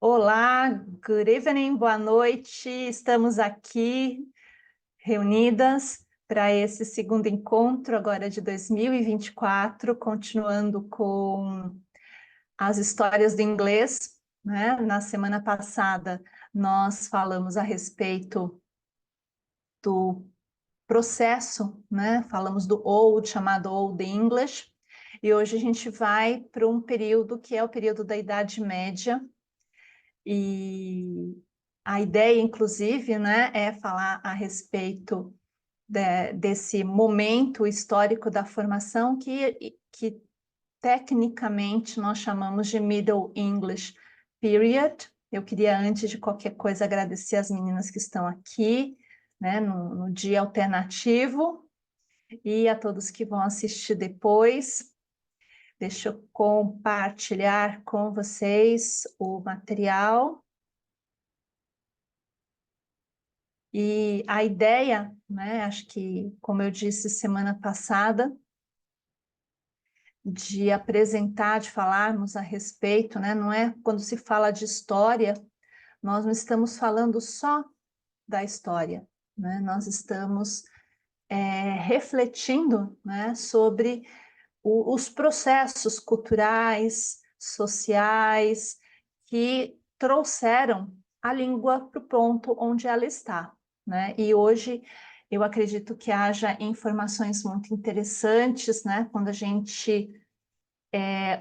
Olá, good evening, boa noite. Estamos aqui reunidas para esse segundo encontro agora de 2024, continuando com as histórias do inglês, né? Na semana passada nós falamos a respeito do processo, né? Falamos do old, chamado Old English, e hoje a gente vai para um período que é o período da Idade Média. E a ideia, inclusive, né, é falar a respeito desse momento histórico da formação que tecnicamente nós chamamos de Middle English Period. Eu queria, antes de qualquer coisa, agradecer as meninas que estão aqui, né, no dia alternativo, e a todos que vão assistir depois. Deixa eu compartilhar com vocês o material. E a ideia, né, acho que, como eu disse semana passada, de apresentar, de falarmos a respeito, né, não é quando se fala de história, nós não estamos falando só da história, né, nós estamos refletindo, né, sobre os processos culturais, sociais, que trouxeram a língua para o ponto onde ela está, né? E hoje eu acredito que haja informações muito interessantes, né? Quando a gente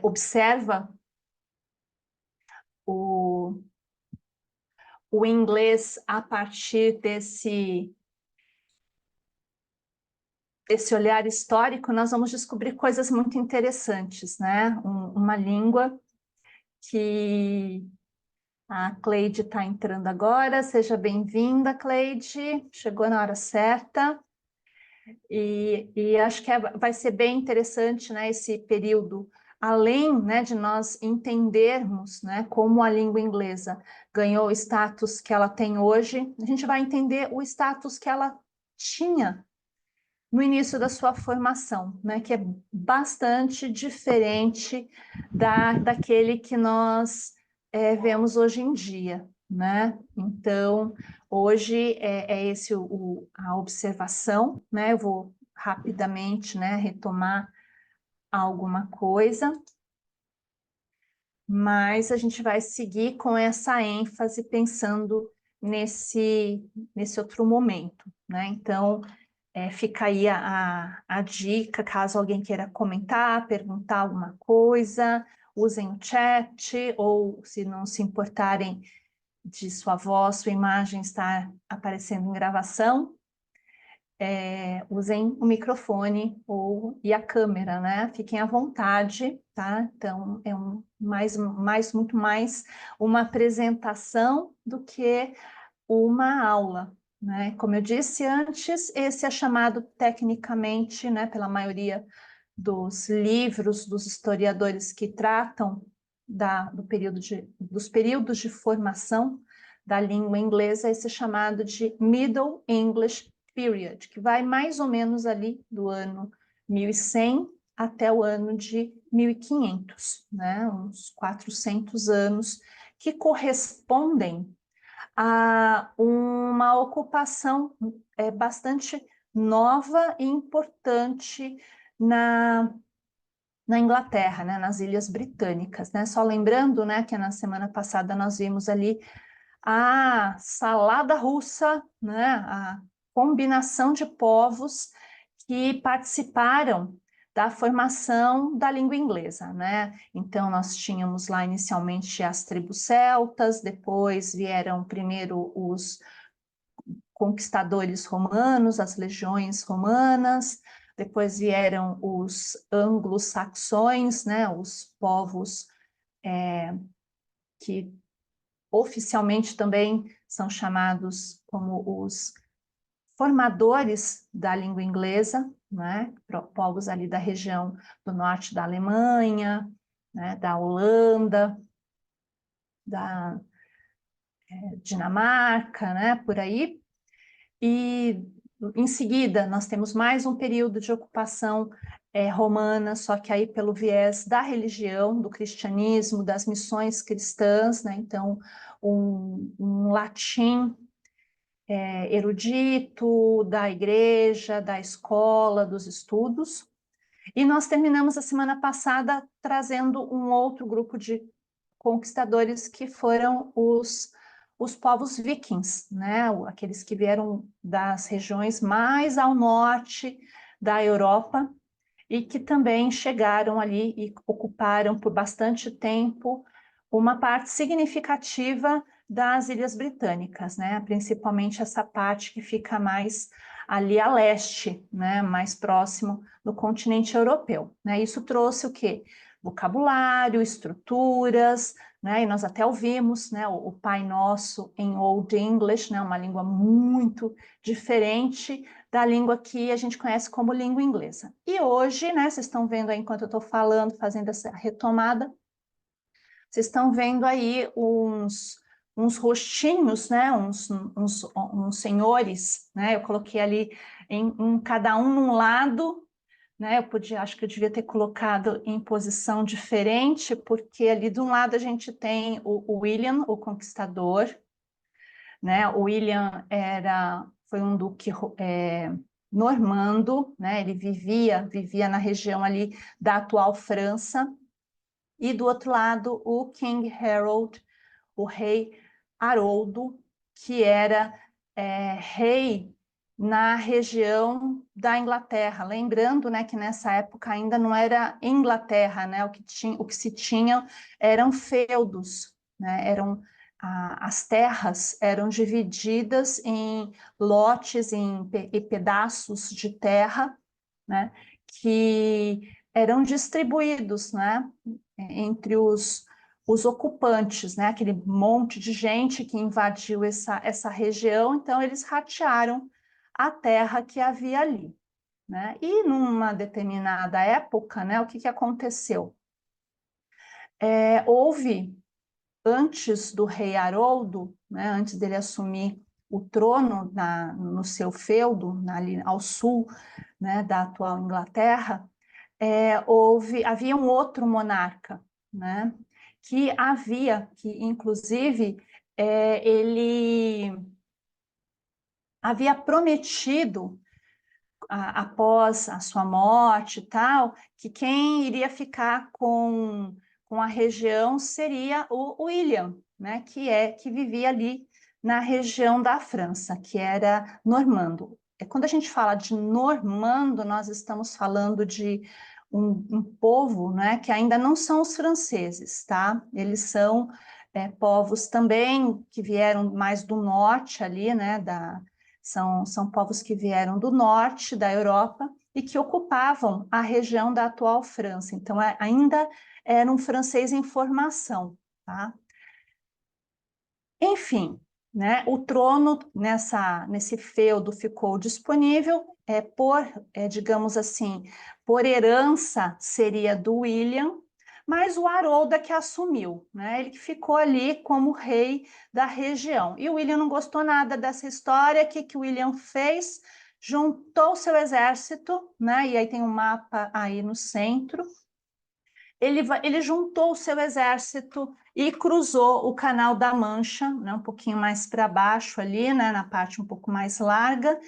observa o, o inglês a partir desse olhar histórico, nós vamos descobrir coisas muito interessantes, né? Uma língua que a Cleide está entrando agora. Seja bem-vinda, Cleide. Chegou na hora certa. E acho que vai ser bem interessante, né, esse período, além, né, de nós entendermos, né, como a língua inglesa ganhou o status que ela tem hoje, a gente vai entender o status que ela tinha no início da sua formação, né, que é bastante diferente daquele que nós vemos hoje em dia, né? Então, hoje é esse a observação, né? Eu vou rapidamente, né, retomar alguma coisa, mas a gente vai seguir com essa ênfase pensando nesse outro momento, né? Então, fica aí a dica, caso alguém queira comentar, perguntar alguma coisa, usem o chat, ou se não se importarem de sua voz, sua imagem estar aparecendo em gravação, usem o microfone e a câmera, né? Fiquem à vontade, tá? Então, é muito mais uma apresentação do que uma aula, né? Como eu disse antes, esse é chamado tecnicamente, né, pela maioria dos livros dos historiadores que tratam dos períodos de formação da língua inglesa, esse é chamado de Middle English Period, que vai mais ou menos ali do ano 1100 até o ano de 1500, né? Uns 400 anos, que correspondem a uma ocupação bastante nova e importante na, na Inglaterra, né, nas Ilhas Britânicas, né? Só lembrando, né, que na semana passada nós vimos ali a salada russa, né, a combinação de povos que participaram da formação da língua inglesa, né? Então, nós tínhamos lá inicialmente as tribos celtas, depois vieram primeiro os conquistadores romanos, as legiões romanas, depois vieram os anglo-saxões, né? Os povos que oficialmente também são chamados como os formadores da língua inglesa, né? Povos ali da região do norte da Alemanha, né? Da Holanda, da Dinamarca, né? Por aí. E em seguida nós temos mais um período de ocupação romana, só que aí pelo viés da religião, do cristianismo, das missões cristãs, né? Então, um latim erudito da igreja, da escola, dos estudos. E nós terminamos a semana passada trazendo um outro grupo de conquistadores que foram os povos vikings, né? Aqueles que vieram das regiões mais ao norte da Europa e que também chegaram ali e ocuparam por bastante tempo uma parte significativa das Ilhas Britânicas, né? Principalmente essa parte que fica mais ali a leste, né? Mais próximo do continente europeu, né? Isso trouxe o quê? Vocabulário, estruturas, né? E nós até ouvimos, né? O Pai Nosso em Old English, né? Uma língua muito diferente da língua que a gente conhece como língua inglesa. E hoje, né, vocês estão vendo aí, enquanto eu estou falando, fazendo essa retomada, vocês estão vendo aí uns rostinhos, né, uns senhores, né, eu coloquei ali cada um num lado, né, acho que eu devia ter colocado em posição diferente, porque ali de um lado a gente tem o William, o conquistador, né, o William foi um duque normando, né? Ele vivia na região ali da atual França, e do outro lado o King Harold, o rei Haroldo, que era rei na região da Inglaterra. Lembrando, né, que nessa época ainda não era Inglaterra, né? O que se tinha eram feudos, né? As terras eram divididas em lotes, em pedaços de terra, né? Que eram distribuídos, né? Entre os ocupantes, né? Aquele monte de gente que invadiu essa região, então eles ratearam a terra que havia ali, né? E numa determinada época, né? O que aconteceu? Houve, antes do rei Haroldo, né? Antes dele assumir o trono no seu feudo, ali ao sul, né? Da atual Inglaterra, havia um outro monarca, né? Que inclusive ele havia prometido após a sua morte e tal, que quem iria ficar com a região seria o William, né? Que vivia ali na região da França, que era normando. Quando a gente fala de normando, nós estamos falando de um povo, né, que ainda não são os franceses, tá? Eles são povos também que vieram mais do norte ali, né, são povos que vieram do norte da Europa e que ocupavam a região da atual França. Então, ainda era um francês em formação, tá? Enfim, né, o trono nesse feudo ficou disponível digamos assim, por herança seria do William, mas o Haroldo é que assumiu, né? Ele que ficou ali como rei da região. E o William não gostou nada dessa história. O que o William fez? Juntou seu exército, né? E aí tem um mapa aí no centro. Ele juntou o seu exército e cruzou o Canal da Mancha, né, um pouquinho mais para baixo ali, né, na parte um pouco mais larga,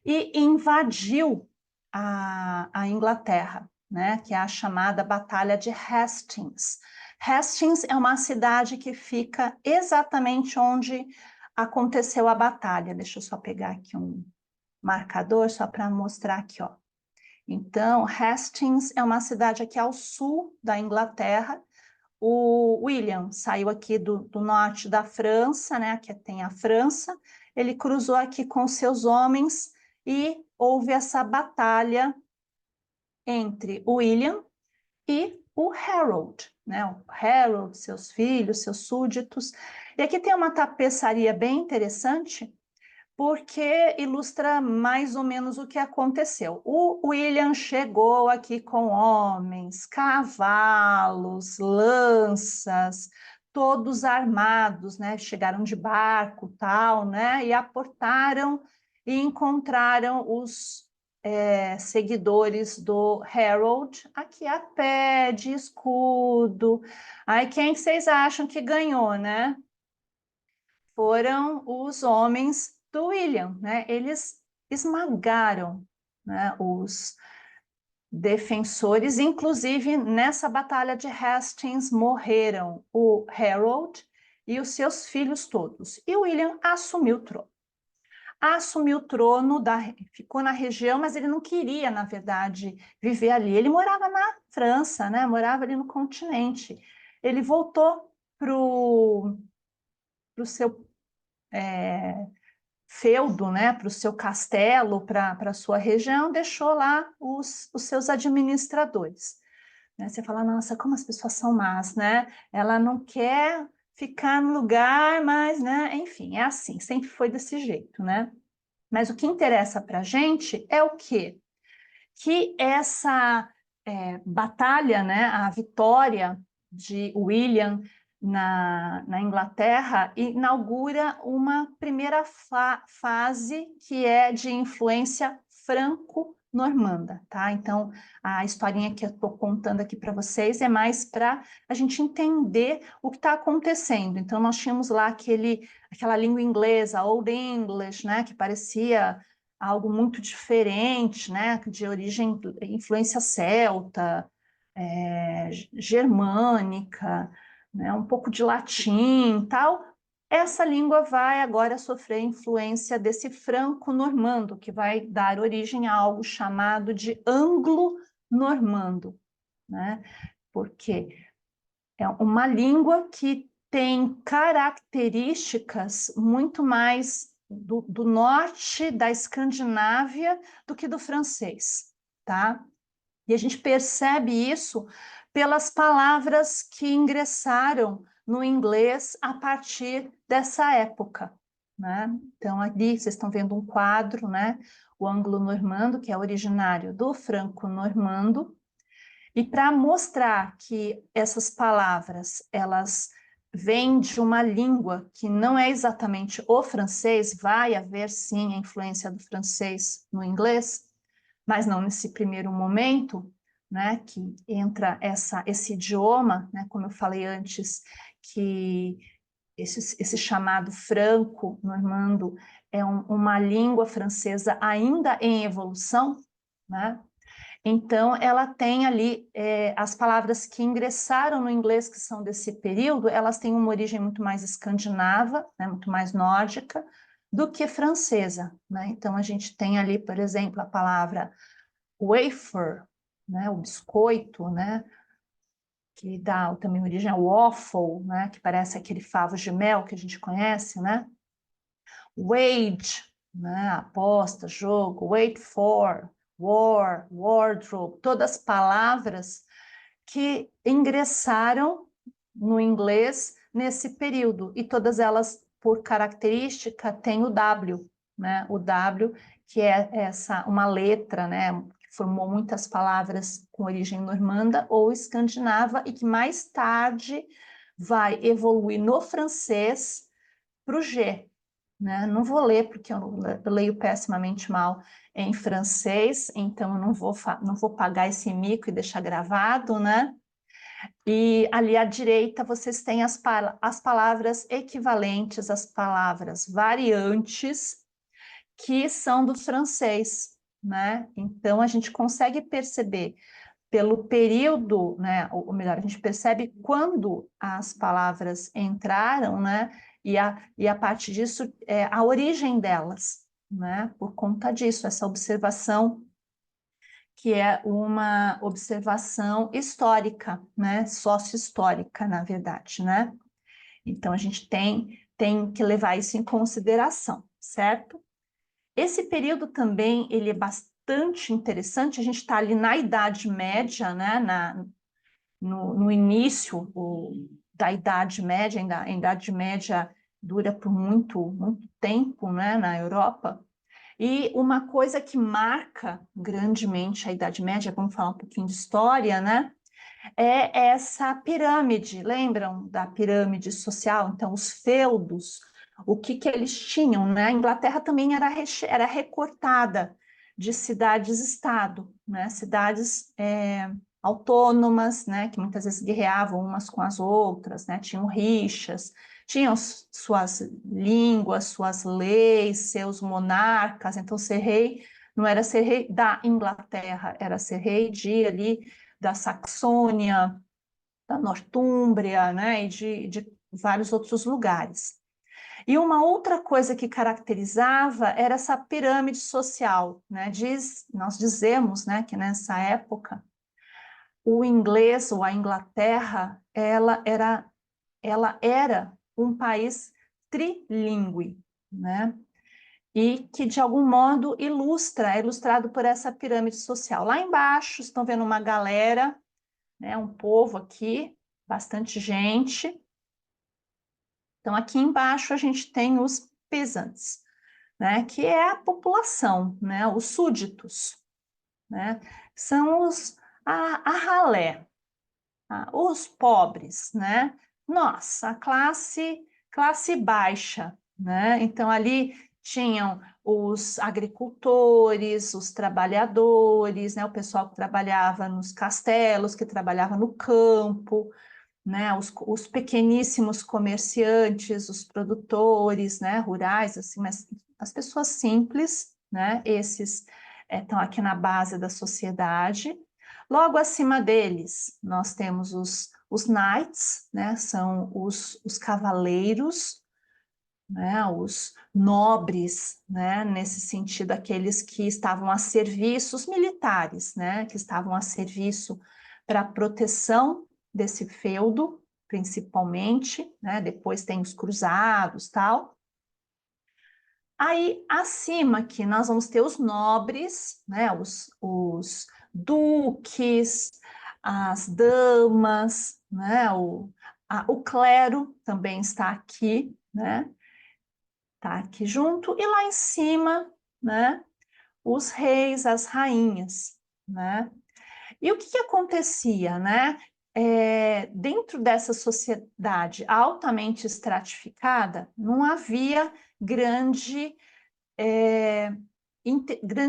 e invadiu a Inglaterra, né, que é a chamada Batalha de Hastings. Hastings é uma cidade que fica exatamente onde aconteceu a batalha. Deixa eu só pegar aqui um marcador só para mostrar aqui, ó. Então, Hastings é uma cidade aqui ao sul da Inglaterra. O William saiu aqui do norte da França, né? Aqui tem a França. Ele cruzou aqui com seus homens e houve essa batalha entre o William e o Harold, né? O Harold, seus filhos, seus súditos. E aqui tem uma tapeçaria bem interessante, porque ilustra mais ou menos o que aconteceu. O William chegou aqui com homens, cavalos, lanças, todos armados, né? Chegaram de barco, tal, né? E aportaram e encontraram seguidores do Harold, aqui a pé, de escudo. Aí quem vocês acham que ganhou, né? Foram os homens do William, né? Eles esmagaram, né, os defensores, inclusive nessa batalha de Hastings morreram o Harold e os seus filhos todos. E o William assumiu o trono. Assumiu o trono, ficou na região, mas ele não queria, na verdade, viver ali. Ele morava na França, né? Morava ali no continente. Ele voltou para o seu feudo, né? Para o seu castelo, para a sua região, deixou lá os seus administradores. Né? Você fala, nossa, como as pessoas são más, né? Ela não quer ficar no lugar, mas, né? Enfim, é assim, sempre foi desse jeito, né? Mas o que interessa para a gente é o quê? Que essa batalha, né, a vitória de William na Inglaterra inaugura uma primeira fase que é de influência franco-normanda, tá? Então, a historinha que eu estou contando aqui para vocês é mais para a gente entender o que está acontecendo. Então, nós tínhamos lá aquela língua inglesa, Old English, né, que parecia algo muito diferente, né, de origem, influência celta, germânica, né, um pouco de latim, tal. Essa língua vai agora sofrer influência desse franco-normando, que vai dar origem a algo chamado de anglo-normando, né? Porque é uma língua que tem características muito mais do norte da Escandinávia do que do francês, tá? E a gente percebe isso pelas palavras que ingressaram no inglês a partir dessa época, né? Então, ali vocês estão vendo um quadro, né? O anglo-normando, que é originário do franco-normando, e para mostrar que essas palavras, elas vêm de uma língua que não é exatamente o francês, vai haver sim a influência do francês no inglês, mas não nesse primeiro momento, né, que entra esse idioma, né, como eu falei antes, que esse chamado franco-normando é uma língua francesa ainda em evolução, né? Então, ela tem ali as palavras que ingressaram no inglês, que são desse período, elas têm uma origem muito mais escandinava, né, muito mais nórdica, do que francesa, né? Então, a gente tem ali, por exemplo, a palavra wafer, né, o biscoito, né, que dá também origem ao waffle, né, que parece aquele favo de mel que a gente conhece, né? Wage, né, aposta, jogo, wait for, war, wardrobe, todas palavras que ingressaram no inglês nesse período, e todas elas, por característica, têm o W, né? O W, que é uma letra, né, que formou muitas palavras com origem normanda ou escandinava, e que mais tarde vai evoluir no francês para o G, né? Não vou ler, porque eu leio pessimamente mal em francês, então eu não vou pagar esse mico e deixar gravado, né? E ali à direita vocês têm as palavras equivalentes, as palavras variantes, que são do francês, né? Então a gente consegue perceber pelo período, né? Ou melhor, a gente percebe quando as palavras entraram, né? E a partir disso, a origem delas, né? Por conta disso, essa observação que é uma observação histórica, né? Sócio-histórica, na verdade, né? Então, a gente tem que levar isso em consideração, certo? Esse período também, ele é bastante interessante, a gente está ali na Idade Média, né? No início da Idade Média, a Idade Média dura por muito tempo, né? Na Europa. E uma coisa que marca grandemente a Idade Média, vamos falar um pouquinho de história, né? É essa pirâmide, lembram da pirâmide social? Então, os feudos, o que eles tinham, né? A Inglaterra também era recortada de cidades-estado, né? Cidades autônomas, né? Que muitas vezes guerreavam umas com as outras, né? Tinham rixas, tinham suas línguas, suas leis, seus monarcas. Então, ser rei não era ser rei da Inglaterra, era ser rei de ali da Saxônia, da Nortúmbria, né? E de vários outros lugares. E uma outra coisa que caracterizava era essa pirâmide social, né? Nós dizemos, né, que nessa época o inglês ou a Inglaterra, ela era um país trilingüe, né? E que de algum modo é ilustrado por essa pirâmide social. Lá embaixo estão vendo uma galera, né, um povo aqui, bastante gente. Então aqui embaixo a gente tem os peasants, né, que é a população, né, os súditos, né, são a ralé, os pobres, né, nossa, a classe baixa, né, então ali tinham os agricultores, os trabalhadores, né, o pessoal que trabalhava nos castelos, que trabalhava no campo, né, os pequeníssimos comerciantes, os produtores, né, rurais, assim, mas as pessoas simples, né, esses estão aqui na base da sociedade. Logo acima deles, nós temos os knights, né, são os cavaleiros, né, os nobres, né, nesse sentido, aqueles que estavam a serviço, os militares, né, que estavam a serviço para a proteção desse feudo, principalmente, né, depois tem os cruzados, tal. Aí, acima aqui, nós vamos ter os nobres, né, os duques, as damas, né, o clero também está aqui, né, tá aqui junto, e lá em cima, né, os reis, as rainhas, né? E o que que acontecia, né? Dentro dessa sociedade altamente estratificada, não havia grande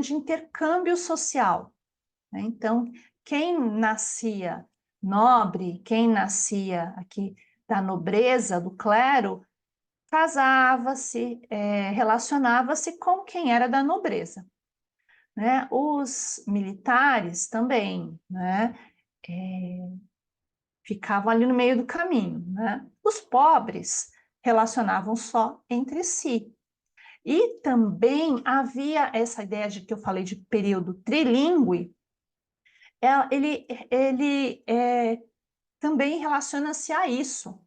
intercâmbio social, né? Então, quem nascia nobre, quem nascia aqui da nobreza, do clero, casava-se, relacionava-se com quem era da nobreza, né? Os militares também, né? Ficavam ali no meio do caminho, né? Os pobres relacionavam só entre si. E também havia essa ideia de que eu falei de período trilingüe, ele também relaciona-se a isso,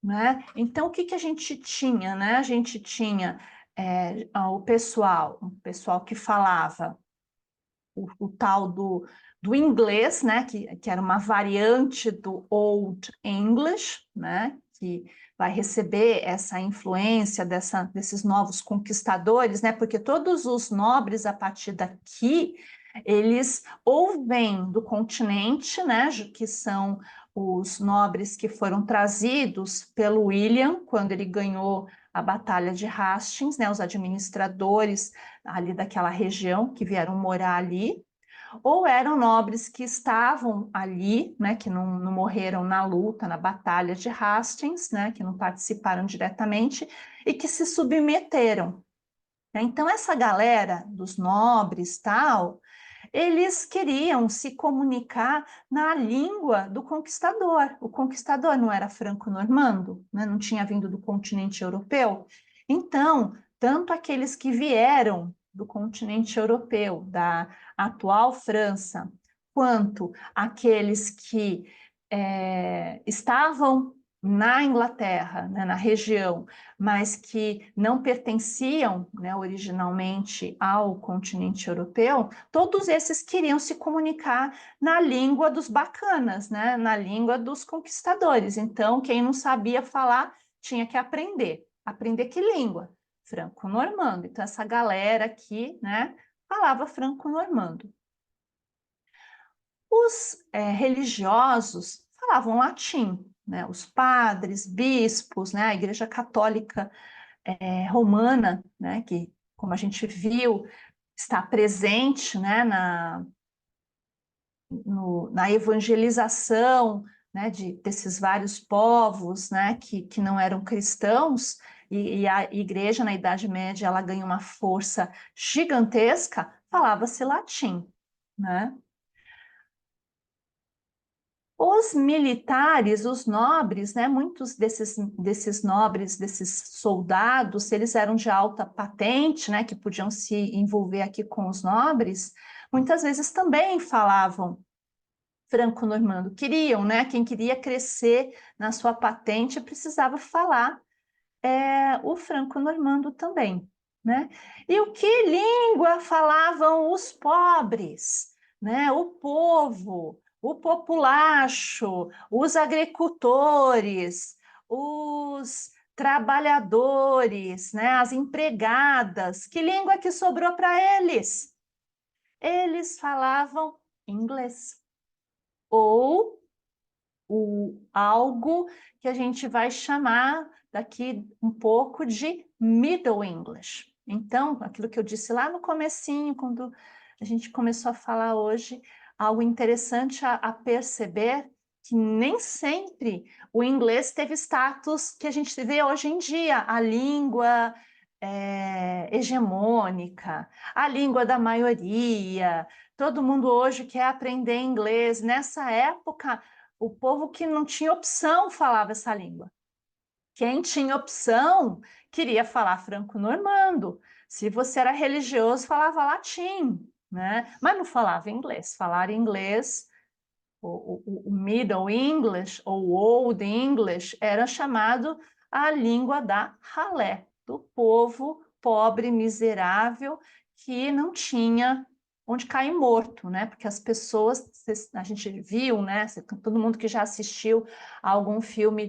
né? Então, o que que a gente tinha, né? A gente tinha o pessoal que falava o tal do inglês, né? Que era uma variante do Old English, né? Que vai receber essa influência desses novos conquistadores, né? Porque todos os nobres a partir daqui eles ou vêm do continente, né? Que são os nobres que foram trazidos pelo William quando ele ganhou a Batalha de Hastings, né, os administradores ali daquela região que vieram morar ali, ou eram nobres que estavam ali, né, que não morreram na luta, na Batalha de Hastings, né, que não participaram diretamente e que se submeteram. Então, essa galera dos nobres, tal, eles queriam se comunicar na língua do conquistador. O conquistador não era franco-normando, né? Não tinha vindo do continente europeu. Então, tanto aqueles que vieram do continente europeu, da atual França, quanto aqueles que estavam na Inglaterra, né, na região, mas que não pertenciam, né, originalmente ao continente europeu, todos esses queriam se comunicar na língua dos bacanas, né, na língua dos conquistadores. Então, quem não sabia falar tinha que aprender. Aprender que língua? Franco-normando. Então, essa galera aqui, né, falava franco-normando. Os religiosos falavam latim, né? Os padres, bispos, né? A Igreja Católica Romana, né? Que, como a gente viu, está presente, né, na evangelização, né, desses vários povos, né, que não eram cristãos, e a igreja na Idade Média ela ganha uma força gigantesca, falava-se latim, né? Os militares, os nobres, né, muitos desses nobres, desses soldados, eles eram de alta patente, né, que podiam se envolver aqui com os nobres, muitas vezes também falavam franco-normando. Queriam, né? Quem queria crescer na sua patente precisava falar o franco-normando também, né? E o que língua falavam os pobres, né? O povo, o populacho, os agricultores, os trabalhadores, né? As empregadas. Que língua que sobrou para eles? Eles falavam inglês ou algo que a gente vai chamar daqui um pouco de Middle English. Então, aquilo que eu disse lá no comecinho, quando a gente começou a falar hoje, algo interessante a perceber que nem sempre o inglês teve status que a gente vê hoje em dia, a língua hegemônica, a língua da maioria. Todo mundo hoje quer aprender inglês. Nessa época, o povo que não tinha opção falava essa língua. Quem tinha opção queria falar franco-normando. Se você era religioso, falava latim, né? Mas não falava inglês. Falar inglês, o Middle English ou Old English, era chamado a língua da ralé, do povo pobre, miserável, que não tinha onde cair morto, né? Porque as pessoas, a gente viu, né? Todo mundo que já assistiu a algum filme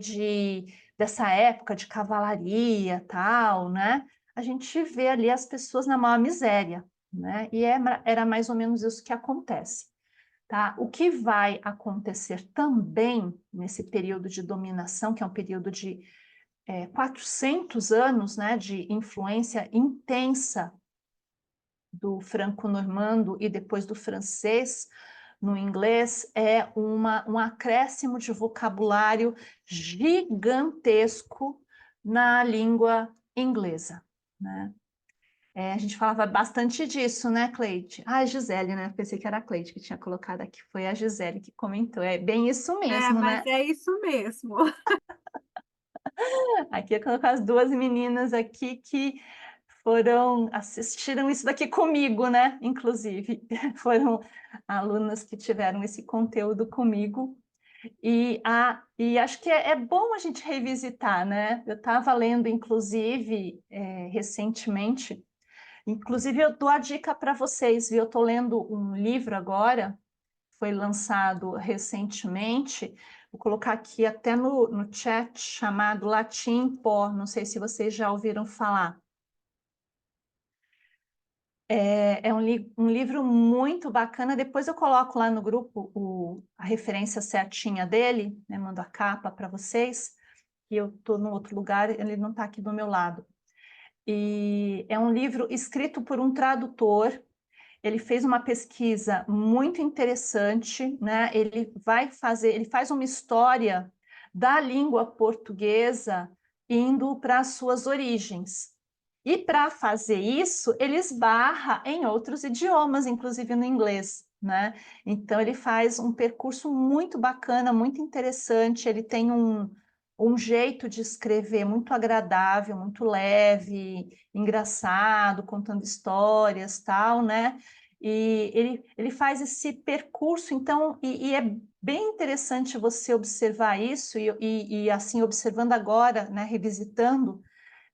dessa época de cavalaria, tal, né? A gente vê ali as pessoas na maior miséria, né? E era mais ou menos isso que acontece. Tá? O que vai acontecer também nesse período de dominação, que é um período de 400 anos, né, de influência intensa do franco-normando e depois do francês no inglês, é um acréscimo de vocabulário gigantesco na língua inglesa, né? A gente falava bastante disso, né, Cleide? Ah, a Gisele, né? Pensei que era a Cleide que tinha colocado aqui. Foi a Gisele que comentou. É bem isso É, mesmo, mas né? é isso mesmo. Aqui eu coloco as duas meninas aqui que assistiram isso daqui comigo, né? Inclusive, foram alunas que tiveram esse conteúdo comigo. E acho que é bom a gente revisitar, né? Eu estava lendo, inclusive, recentemente. Inclusive, eu dou a dica para vocês, viu? Eu estou lendo um livro agora, foi lançado recentemente, vou colocar aqui até no chat, chamado Latim em Pó, não sei se vocês já ouviram falar. É um livro muito bacana, depois eu coloco lá no grupo a referência certinha dele, né? Mando a capa para vocês, e eu estou no outro lugar, ele não está aqui do meu lado. E é um livro escrito por um tradutor. Ele fez uma pesquisa muito interessante, né? Ele faz uma história da língua portuguesa indo para as suas origens. E para fazer isso, ele esbarra em outros idiomas, inclusive no inglês, né? Então ele faz um percurso muito bacana, muito interessante. Ele tem um jeito de escrever muito agradável, muito leve, engraçado, contando histórias, tal, né? E ele faz esse percurso, então, e é bem interessante você observar isso, e assim, observando agora, né, revisitando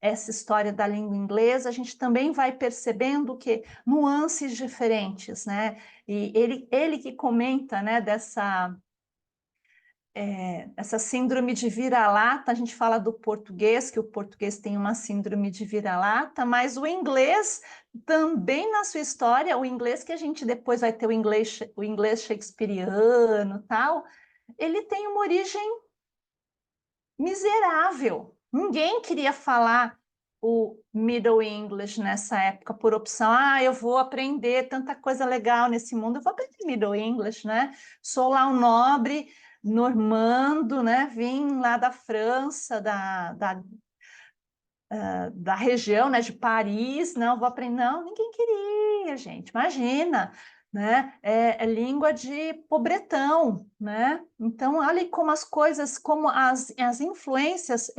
essa história da língua inglesa, a gente também vai percebendo que nuances diferentes, né? E ele que comenta, né, essa síndrome de vira-lata, a gente fala do português, que o português tem uma síndrome de vira-lata, mas o inglês também na sua história, o inglês que a gente depois vai ter o inglês shakespeariano, tal, ele tem uma origem miserável. Ninguém queria falar o Middle English nessa época por opção. Ah, eu vou aprender tanta coisa legal nesse mundo, eu vou aprender Middle English, né? Sou lá um nobre normando, né? Vim lá da França, da região, né, de Paris, não, vou aprender, não, ninguém queria, gente, imagina, né, é língua de pobretão, né, então olha como as coisas, como as influências,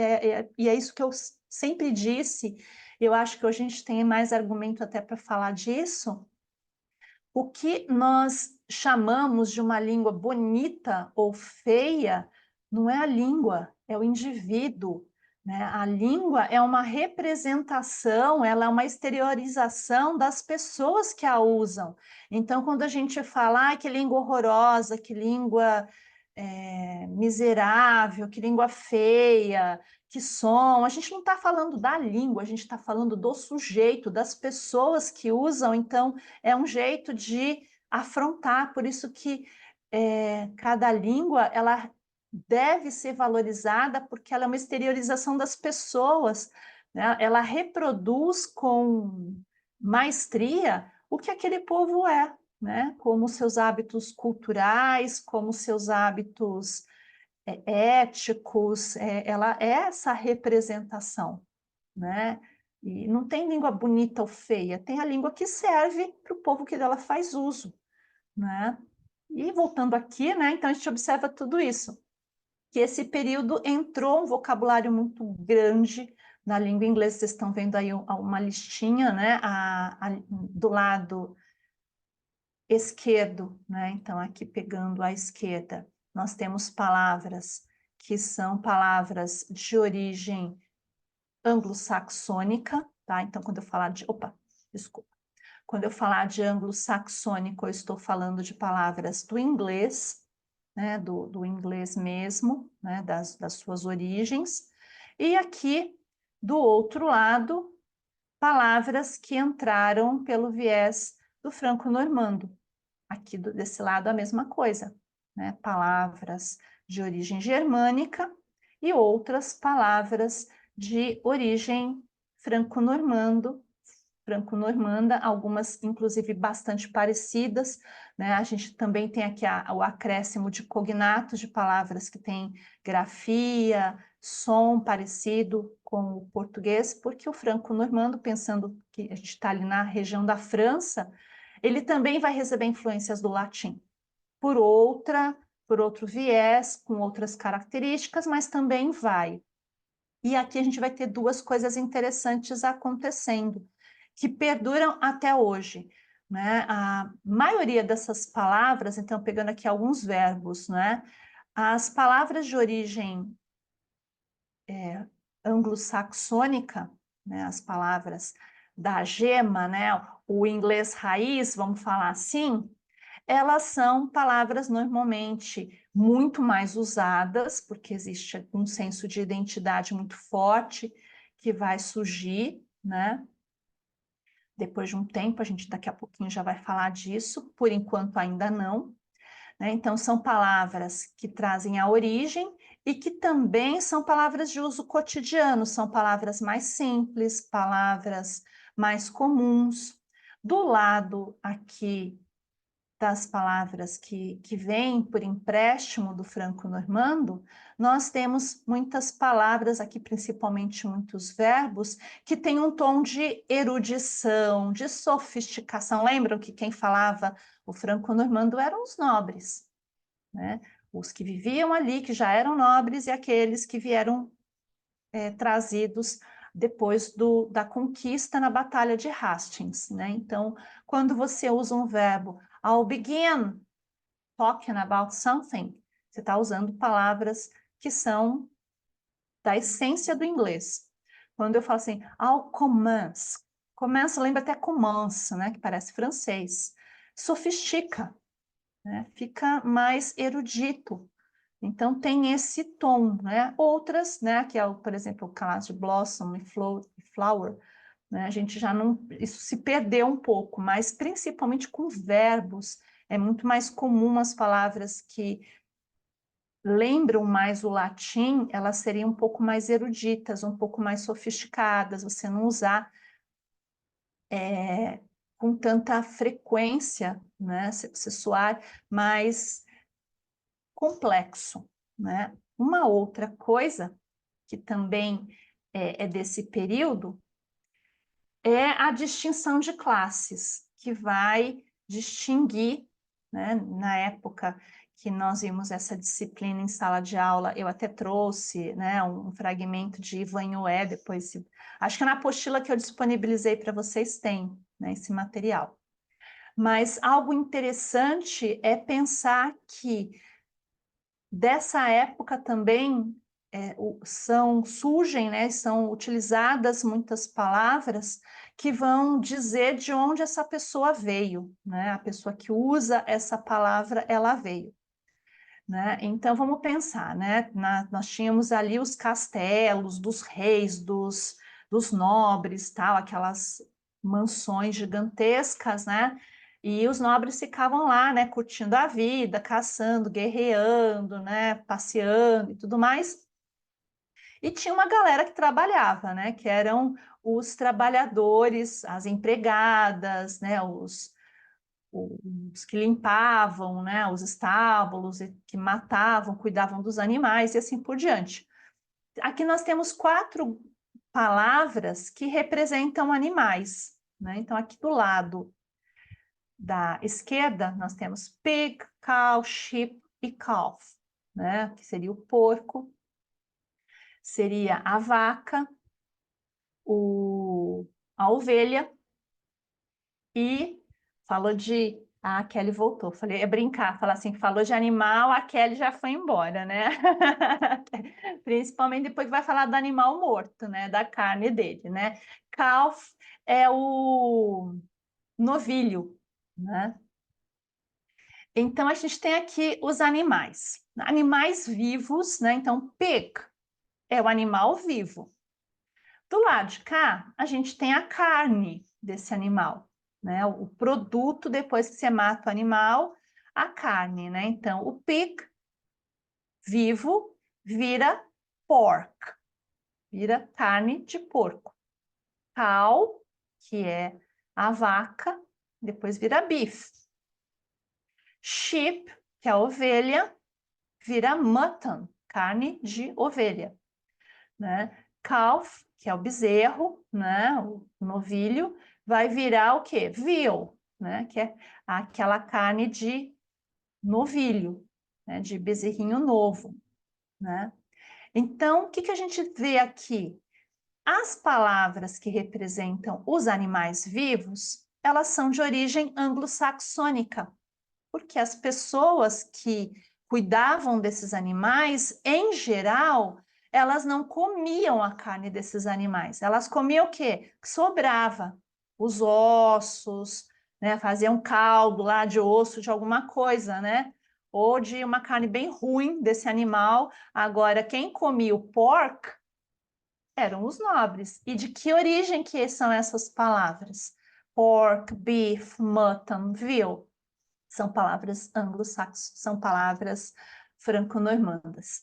e é isso que eu sempre disse, eu acho que hoje a gente tem mais argumento até para falar disso, o que nós chamamos de uma língua bonita ou feia não é a língua, é o indivíduo, né? A língua é uma representação, ela é uma exteriorização das pessoas que a usam. Então, quando a gente fala, que língua horrorosa, que língua miserável, que língua feia, que som, a gente não está falando da língua, a gente está falando do sujeito, das pessoas que usam, então é um jeito de afrontar, por isso que cada língua, ela deve ser valorizada porque ela é uma exteriorização das pessoas, né? Ela reproduz com maestria o que aquele povo é, né? Como seus hábitos culturais, como seus hábitos éticos, ela é essa representação, né? E não tem língua bonita ou feia, tem a língua que serve para o povo que dela faz uso, né? E voltando aqui, né? Então a gente observa tudo isso que esse período entrou um vocabulário muito grande na língua inglesa. Vocês estão vendo aí uma listinha, né? Do lado esquerdo, né? Então, aqui pegando à esquerda, nós temos palavras que são palavras de origem anglo-saxônica, tá? Então, quando eu falar de... Opa, desculpa. Quando eu falar de anglo-saxônico, eu estou falando de palavras do inglês, né, do inglês mesmo, né, das suas origens. E aqui, do outro lado, palavras que entraram pelo viés do franco-normando. Aqui desse lado a mesma coisa, né? Palavras de origem germânica e outras palavras de origem franco-normando, franco-normanda, algumas inclusive bastante parecidas, né? A gente também tem aqui o acréscimo de cognatos de palavras que têm grafia, som parecido com o português, porque o franco-normando, pensando que a gente está ali na região da França, ele também vai receber influências do latim, por outro viés, com outras características, mas também vai. E aqui a gente vai ter duas coisas interessantes acontecendo, que perduram até hoje, né? A maioria dessas palavras, então pegando aqui alguns verbos, né? As palavras de origem anglo-saxônica, né? As palavras da gema, né? O inglês raiz, vamos falar assim, elas são palavras normalmente muito mais usadas, porque existe um senso de identidade muito forte que vai surgir, né? Depois de um tempo, a gente daqui a pouquinho já vai falar disso, por enquanto ainda não, né? Então, são palavras que trazem a origem e que também são palavras de uso cotidiano, são palavras mais simples, palavras mais comuns. Do lado aqui das palavras que vêm por empréstimo do franco-normando, nós temos muitas palavras aqui, principalmente muitos verbos, que têm um tom de erudição, de sofisticação. Lembram que quem falava o franco-normando eram os nobres, né? Os que viviam ali, que já eram nobres, e aqueles que vieram trazidos depois da conquista na Batalha de Hastings, né? Então, quando você usa um verbo, I'll begin talking about something, você está usando palavras que são da essência do inglês. Quando eu falo assim, I'll commence, commence lembra até commence, né? Que parece francês. Sofistica, né? Fica mais erudito. Então, tem esse tom, né? Outras, né? Que é, por exemplo, o caso de blossom e flower, né? A gente já não... Isso se perdeu um pouco, mas principalmente com verbos, é muito mais comum as palavras que lembram mais o latim, elas seriam um pouco mais eruditas, um pouco mais sofisticadas, você não usar com tanta frequência, né? Se soar mais complexo, né? Uma outra coisa que também é desse período é a distinção de classes, que vai distinguir, né? Na época que nós vimos essa disciplina em sala de aula, eu até trouxe, né, um fragmento de Ivan Ioé, depois, acho que na apostila que eu disponibilizei para vocês tem, né, esse material. Mas algo interessante é pensar que dessa época também surgem, né, são utilizadas muitas palavras que vão dizer de onde essa pessoa veio, né? A pessoa que usa essa palavra, ela veio, né? Então vamos pensar, né? Nós tínhamos ali os castelos dos reis, dos nobres, tal, aquelas mansões gigantescas, né? E os nobres ficavam lá, né, curtindo a vida, caçando, guerreando, né, passeando e tudo mais. E tinha uma galera que trabalhava, né, que eram os trabalhadores, as empregadas, né, os que limpavam, né, os estábulos, e que matavam, cuidavam dos animais e assim por diante. Aqui nós temos 4 palavras que representam animais, né? Então, aqui do lado da esquerda, nós temos pig, cow, sheep e calf, né? Que seria o porco, seria a vaca, a ovelha e falou de... a Kelly voltou, falei, é brincar, falar assim, falou de animal, a Kelly já foi embora, né? Principalmente depois que vai falar do animal morto, né? Da carne dele, né? Calf é o novilho, né? Então, a gente tem aqui os animais. Animais vivos, né? Então, pig é o animal vivo. Do lado de cá, a gente tem a carne desse animal, né? O produto depois que você mata o animal, a carne, né? Então, o pig vivo vira pork, vira carne de porco. Cow, que é a vaca, depois vira beef. Sheep, que é a ovelha, vira mutton, carne de ovelha, né? Calf, que é o bezerro, né? O novilho, vai virar o quê? Veal, né? Que é aquela carne de novilho, né? De bezerrinho novo, né? Então, o que que a gente vê aqui? As palavras que representam os animais vivos, elas são de origem anglo-saxônica, porque as pessoas que cuidavam desses animais, em geral, elas não comiam a carne desses animais. Elas comiam o quê? Que sobrava. Os ossos, né? Faziam caldo lá de osso de alguma coisa, né? Ou de uma carne bem ruim desse animal. Agora, quem comia o pork eram os nobres. E de que origem que são essas palavras? Pork, beef, mutton, veal. São palavras anglo-saxões, são palavras franco-normandas,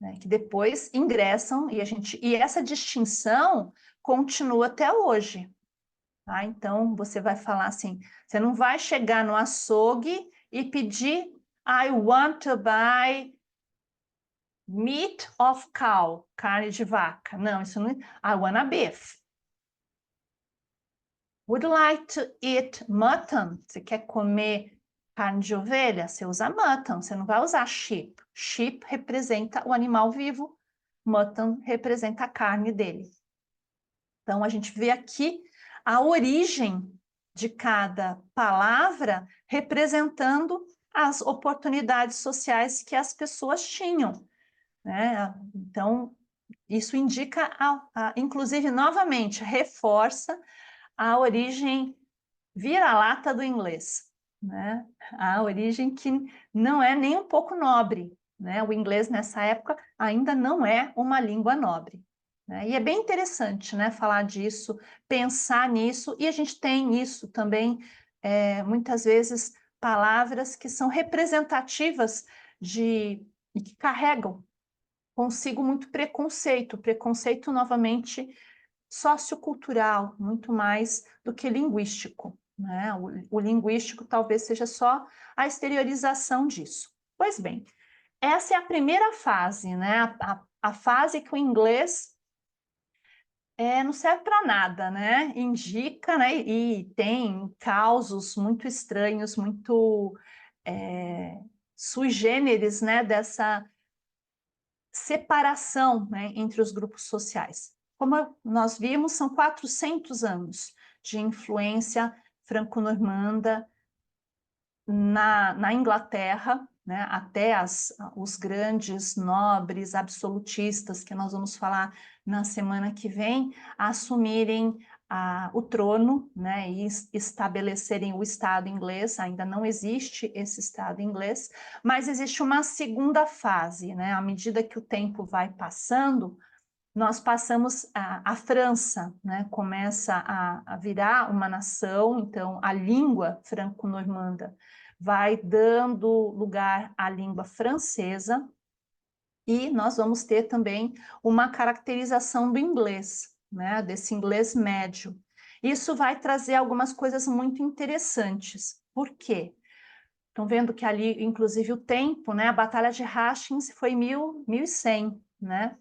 né, que depois ingressam e essa distinção continua até hoje. Tá? Então, você vai falar assim, você não vai chegar no açougue e pedir I want to buy meat of cow, carne de vaca. Não, isso não... I want a beef. Would you like to eat mutton? Você quer comer carne de ovelha? Você usa mutton, você não vai usar sheep. Sheep representa o animal vivo, mutton representa a carne dele. Então, a gente vê aqui a origem de cada palavra representando as oportunidades sociais que as pessoas tinham, né? Então, isso indica, inclusive, novamente, reforça a origem vira-lata do inglês, né? A origem que não é nem um pouco nobre, né? O inglês nessa época ainda não é uma língua nobre, né? E é bem interessante, né? Falar disso, pensar nisso, e a gente tem isso também, muitas vezes, palavras que são representativas de e que carregam consigo muito preconceito, preconceito novamente sociocultural, muito mais do que linguístico, né? O linguístico talvez seja só a exteriorização disso. Pois bem, essa é a primeira fase, né? A fase que o inglês não serve para nada, né? Indica, né? E tem causos muito estranhos, muito sui generis, né? Dessa separação, né, entre os grupos sociais. Como nós vimos, são 400 anos de influência franco-normanda na Inglaterra, né, até os grandes nobres absolutistas, que nós vamos falar na semana que vem, assumirem o trono, né, e estabelecerem o Estado inglês. Ainda não existe esse Estado inglês, mas existe uma segunda fase, né, à medida que o tempo vai passando, nós passamos a França, né, começa a virar uma nação, então a língua franco-normanda vai dando lugar à língua francesa, e nós vamos ter também uma caracterização do inglês, né, desse inglês médio. Isso vai trazer algumas coisas muito interessantes. Por quê? Estão vendo que ali, inclusive, o tempo, né, a Batalha de Hastings foi 1100, né?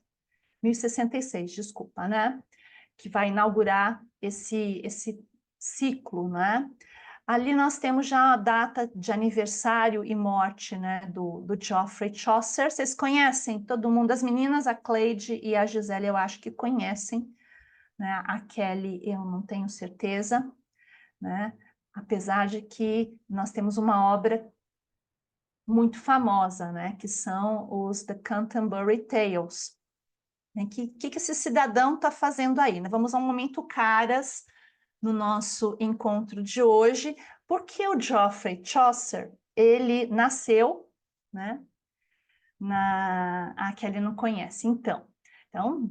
1066, desculpa, né? Que vai inaugurar esse ciclo, né? Ali nós temos já a data de aniversário e morte, né, do Geoffrey Chaucer. Vocês conhecem? Todo mundo, as meninas, a Cleide e a Gisele, eu acho que conhecem, né? A Kelly, eu não tenho certeza, né? Apesar de que nós temos uma obra muito famosa, né? Que são os The Canterbury Tales. O que esse cidadão está fazendo aí? Vamos a um momento caras no nosso encontro de hoje, porque o Geoffrey Chaucer, ele nasceu, né, a Kelly não conhece, então,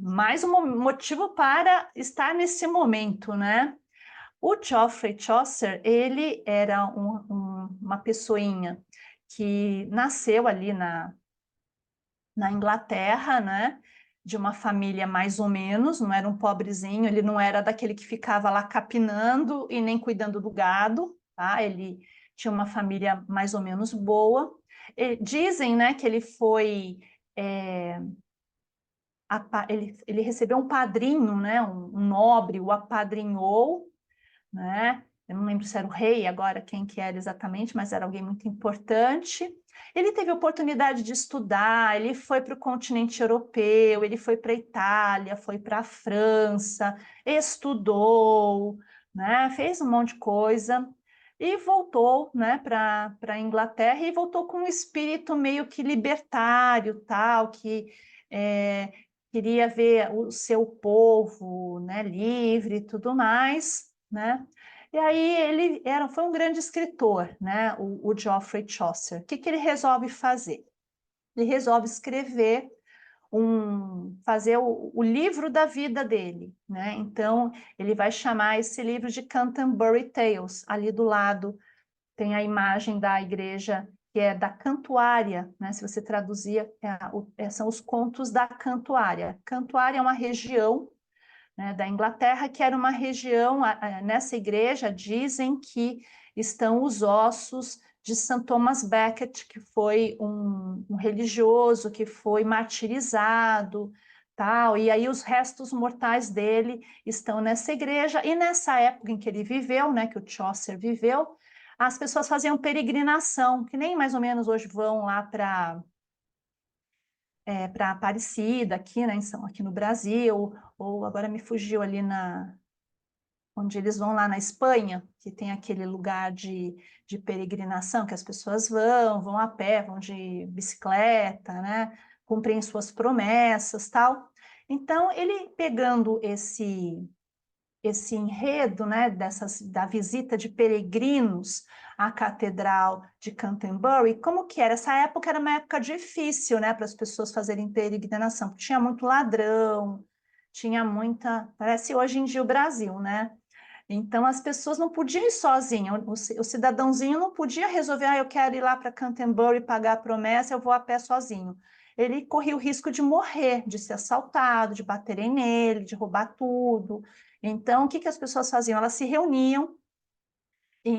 mais um motivo para estar nesse momento, né? O Geoffrey Chaucer, ele era uma pessoinha que nasceu ali na Inglaterra, né? De uma família mais ou menos, não era um pobrezinho, ele não era daquele que ficava lá capinando e nem cuidando do gado, tá? Ele tinha uma família mais ou menos boa. Dizem, né, que ele foi... ele recebeu um padrinho, né, um nobre, o apadrinhou, né? Eu não lembro se era o rei agora, quem que era exatamente, mas era alguém muito importante. Ele teve oportunidade de estudar, ele foi para o continente europeu, ele foi para a Itália, foi para a França, estudou, né? Fez um monte de coisa e voltou, né, para a Inglaterra, e voltou com um espírito meio que libertário, tal, que queria ver o seu povo, né, livre e tudo mais, né? E aí ele foi um grande escritor, né, o Geoffrey Chaucer. O que ele resolve fazer? Ele resolve escrever fazer o livro da vida dele, né? Então ele vai chamar esse livro de Canterbury Tales. Ali do lado tem a imagem da igreja, que é da Cantuária, né? Se você traduzir, são os contos da Cantuária. Cantuária é uma região, né, da Inglaterra, que era uma região, nessa igreja dizem que estão os ossos de St. Thomas Becket, que foi um religioso que foi martirizado, tal, e aí os restos mortais dele estão nessa igreja, e nessa época em que ele viveu, né, que o Chaucer viveu, as pessoas faziam peregrinação, que nem mais ou menos hoje vão lá para Aparecida, aqui, né, aqui no Brasil, ou agora me fugiu ali onde eles vão lá na Espanha, que tem aquele lugar de peregrinação, que as pessoas vão a pé, vão de bicicleta, né, cumprem suas promessas, tal. Então, ele pegando esse enredo, né, da visita de peregrinos à Catedral de Canterbury, como que era? Essa época era uma época difícil, né, para as pessoas fazerem peregrinação, porque tinha muito ladrão, tinha muita... Parece hoje em dia o Brasil, né? Então, as pessoas não podiam ir sozinhas, o cidadãozinho não podia resolver, eu quero ir lá para Canterbury pagar a promessa, eu vou a pé sozinho. ele corria o risco de morrer, de ser assaltado, de baterem nele, de roubar tudo. Então, o que as pessoas faziam? Elas se reuniam,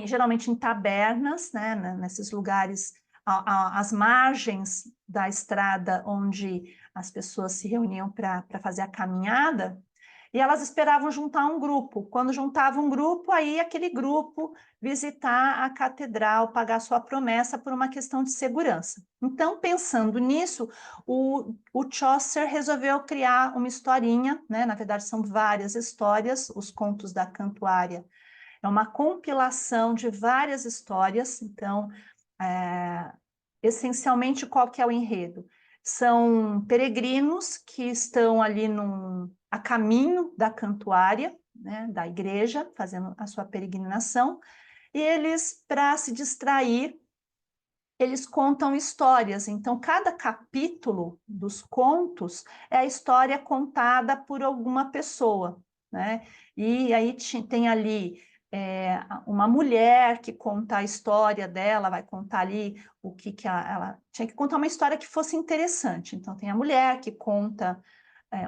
geralmente em tabernas, né, nesses lugares, às margens da estrada onde as pessoas se reuniam para fazer a caminhada, e elas esperavam juntar um grupo. Quando juntava um grupo, aí aquele grupo visitar a catedral, pagar sua promessa por uma questão de segurança. Então, pensando nisso, o Chaucer resolveu criar uma historinha, né? Na verdade, são várias histórias, os contos da Cantuária. É uma compilação de várias histórias, então, essencialmente, qual que é o enredo? São peregrinos que estão ali a caminho da Cantuária, né, da igreja, fazendo a sua peregrinação, e eles, para se distrair, eles contam histórias. Então, cada capítulo dos contos é a história contada por alguma pessoa, né? E aí tem ali uma mulher que conta a história dela, vai contar ali o que ela tinha que contar uma história que fosse interessante. Então, tem a mulher que conta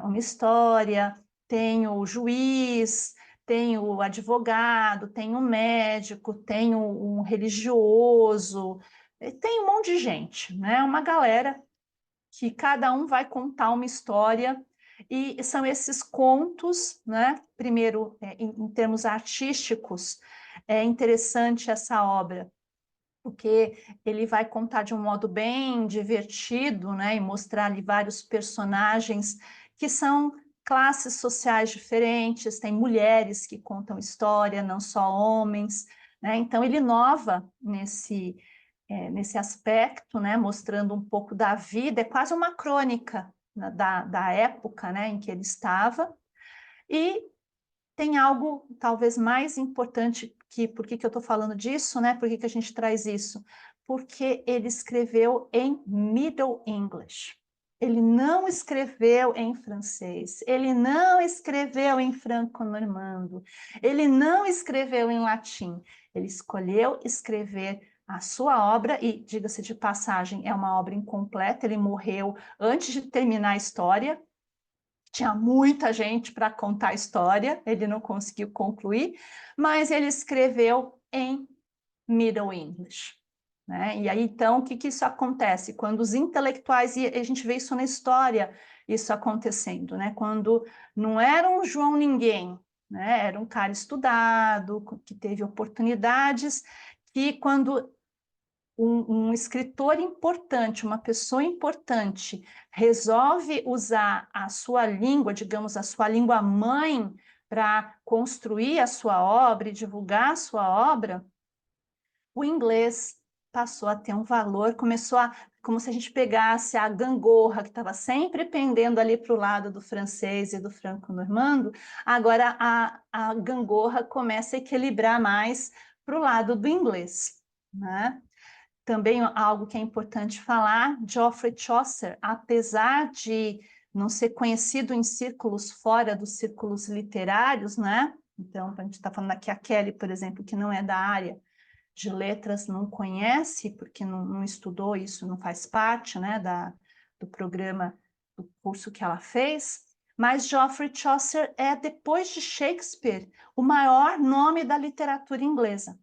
uma história, tem o juiz, tem o advogado, tem o médico, tem um religioso, tem um monte de gente, né? Uma galera que cada um vai contar uma história, e são esses contos, né? Primeiro, em termos artísticos, é interessante essa obra, porque ele vai contar de um modo bem divertido, né? E mostrar ali vários personagens que são classes sociais diferentes, tem mulheres que contam história, não só homens, né? Então ele inova nesse aspecto, né, mostrando um pouco da vida, é quase uma crônica, né, da época, né, em que ele estava, e tem algo talvez mais importante, por que eu estou falando disso, né, por que a gente traz isso? Porque ele escreveu em Middle English, ele não escreveu em francês, ele não escreveu em franco-normando, ele não escreveu em latim, ele escolheu escrever a sua obra, e, diga-se de passagem, é uma obra incompleta, ele morreu antes de terminar a história, tinha muita gente para contar a história, ele não conseguiu concluir, mas ele escreveu em Middle English, né? E aí, então, o que isso acontece? Quando os intelectuais, e a gente vê isso na história, isso acontecendo, né? Quando não era um João Ninguém, né? Era um cara estudado, que teve oportunidades, que quando um escritor importante, uma pessoa importante, resolve usar a sua língua, digamos, a sua língua mãe, para construir a sua obra e divulgar a sua obra, o inglês passou a ter um valor, como se a gente pegasse a gangorra, que estava sempre pendendo ali para o lado do francês e do franco-normando, agora a gangorra começa a equilibrar mais para o lado do inglês, né? Também algo que é importante falar, Geoffrey Chaucer, apesar de não ser conhecido em círculos fora dos círculos literários, né? Então, a gente está falando aqui a Kelly, por exemplo, que não é da área de letras, não conhece, porque não estudou isso, não faz parte, né, do programa, do curso que ela fez, mas Geoffrey Chaucer é, depois de Shakespeare, o maior nome da literatura inglesa.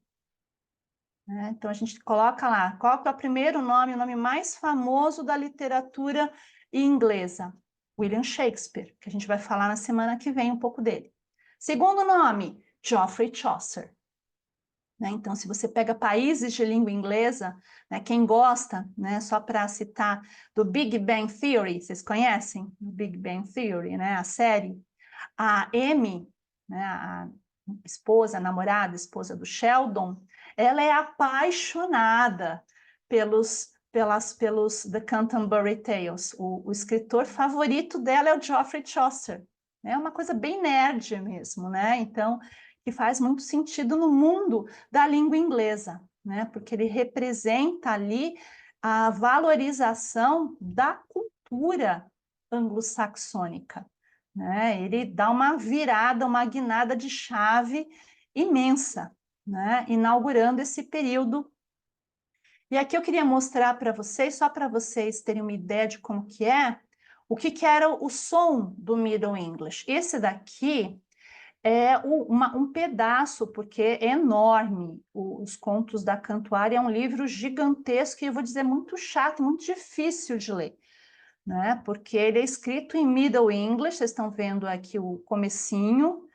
Né? Então, a gente coloca lá, qual é o primeiro nome, o nome mais famoso da literatura inglesa? William Shakespeare, que a gente vai falar na semana que vem um pouco dele. Segundo nome, Geoffrey Chaucer. Né? Então, se você pega países de língua inglesa, né, quem gosta, né, só para citar, do Big Bang Theory, vocês conhecem o Big Bang Theory, né, a série? A Amy, né, a esposa, a namorada, a esposa do Sheldon, ela é apaixonada pelos The Canterbury Tales. O escritor favorito dela é o Geoffrey Chaucer. É uma coisa bem nerd mesmo, né? Então, que faz muito sentido no mundo da língua inglesa, né? Porque ele representa ali a valorização da cultura anglo-saxônica, né? Ele dá uma virada, uma guinada de chave imensa, né? Inaugurando esse período E aqui eu queria mostrar para vocês, só para vocês terem uma ideia de como que é, o que que era o som do Middle English. Esse daqui é um pedaço, porque é enorme. Os Contos da Cantuária é um livro gigantesco e eu vou dizer muito chato, muito difícil de ler, né? Porque ele é escrito em Middle English, vocês estão vendo aqui o comecinho,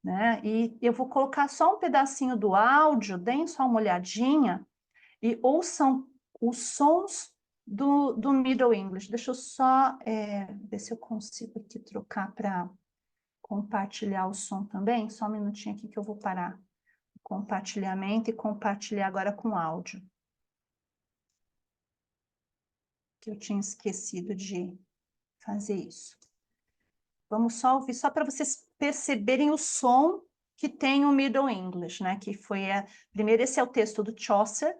né? E eu vou colocar só um pedacinho do áudio, deem só uma olhadinha e ouçam os sons do Middle English. Deixa eu só ver se eu consigo aqui trocar para compartilhar o som também. Só um minutinho aqui que eu vou parar o compartilhamento e compartilhar agora com áudio. Que eu tinha esquecido de fazer isso. Vamos só ouvir, só para vocês perceberem o som que tem o Middle English, né? Que foi primeiro esse é o texto do Chaucer,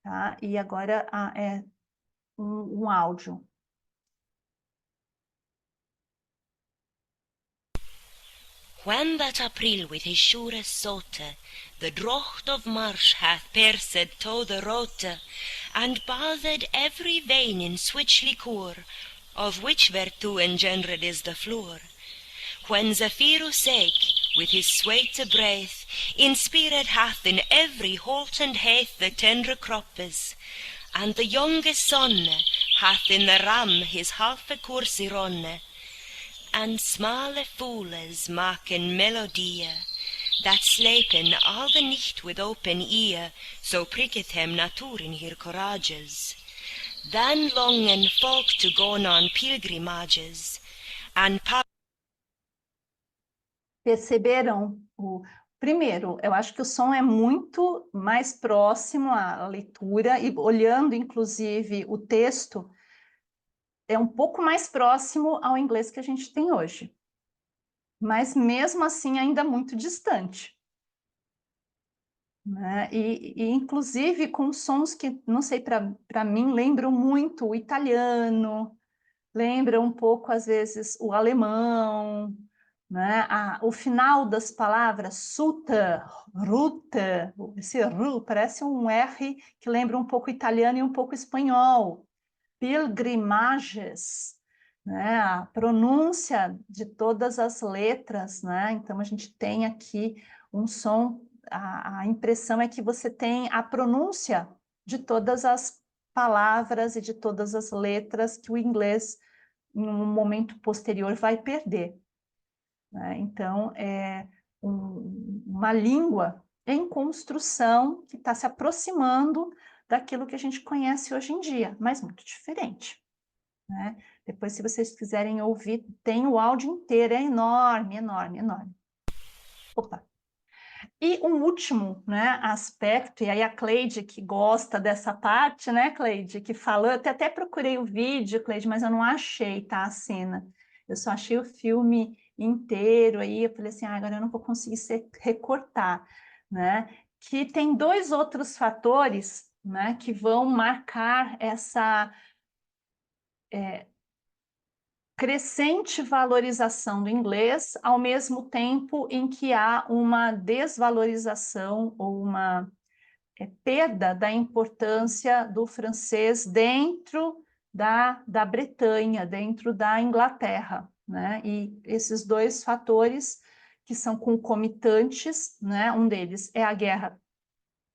tá? E agora é um áudio. When that April with his sure sote the drocht of marsh hath pierced to the rote, and bathed every vein in switch liquor, of which vertu engendered is the floor. When Zephyrus eke, with his sweete breath, inspired hath in every holt and heath the tendre croppes, and the youngest sonne hath in the ram his halfe course ronne, and smale fooles maken melodie, that slepen all the nicht with open ear, so pricketh hem natuur in her courages. Then longen folk to go on pilgrimages, and Perceberam? Primeiro, eu acho que o som é muito mais próximo à leitura, e olhando, inclusive, o texto, é um pouco mais próximo ao inglês que a gente tem hoje. Mas, mesmo assim, ainda muito distante. Né? Inclusive, com sons que, não sei, para mim, lembram muito o italiano, lembram um pouco, às vezes, o alemão, né? O final das palavras, suta, ruta, esse ru parece um R que lembra um pouco italiano e um pouco espanhol. Pilgrimagens, né? A pronúncia de todas as letras, né? Então, a gente tem aqui um som, a impressão é que você tem a pronúncia de todas as palavras e de todas as letras que o inglês, em um momento posterior, vai perder. Né? Então, é uma língua em construção que está se aproximando daquilo que a gente conhece hoje em dia, mas muito diferente. Né? Depois, se vocês quiserem ouvir, tem o áudio inteiro, é enorme, enorme, enorme. Opa! E um último, né, aspecto, e aí a Cleide, que gosta dessa parte, né, Cleide, que falou, eu até procurei o vídeo, Cleide, mas eu não achei, tá, a cena. Eu só achei o filme inteiro, aí eu falei assim, agora eu não vou conseguir recortar, né? Que tem dois outros fatores, né, que vão marcar essa crescente valorização do inglês, ao mesmo tempo em que há uma desvalorização ou uma perda da importância do francês dentro da Bretanha, dentro da Inglaterra, né? E esses dois fatores que são concomitantes, né? Um deles é a Guerra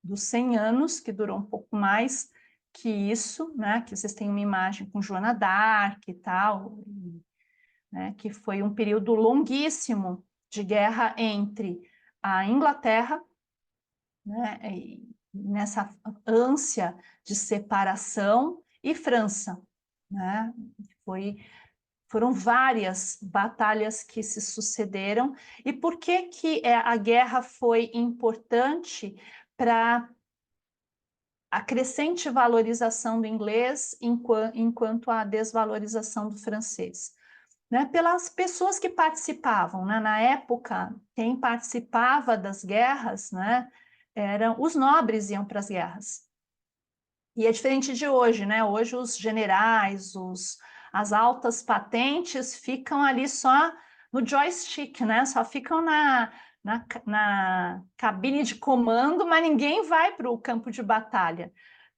dos 100 Anos, que durou um pouco mais que isso, né? Que vocês têm uma imagem com Joana d'Arc e tal, né? Que foi um período longuíssimo de guerra entre a Inglaterra, né? Nessa ânsia de separação, e França, né? Foram várias batalhas que se sucederam. E por que a guerra foi importante para a crescente valorização do inglês enquanto a desvalorização do francês? Né? Pelas pessoas que participavam, né? Na época, quem participava das guerras, né? Eram os nobres, iam para as guerras. E é diferente de hoje, né? Hoje os generais, as altas patentes ficam ali só no joystick, né? Só ficam na cabine de comando, mas ninguém vai para o campo de batalha.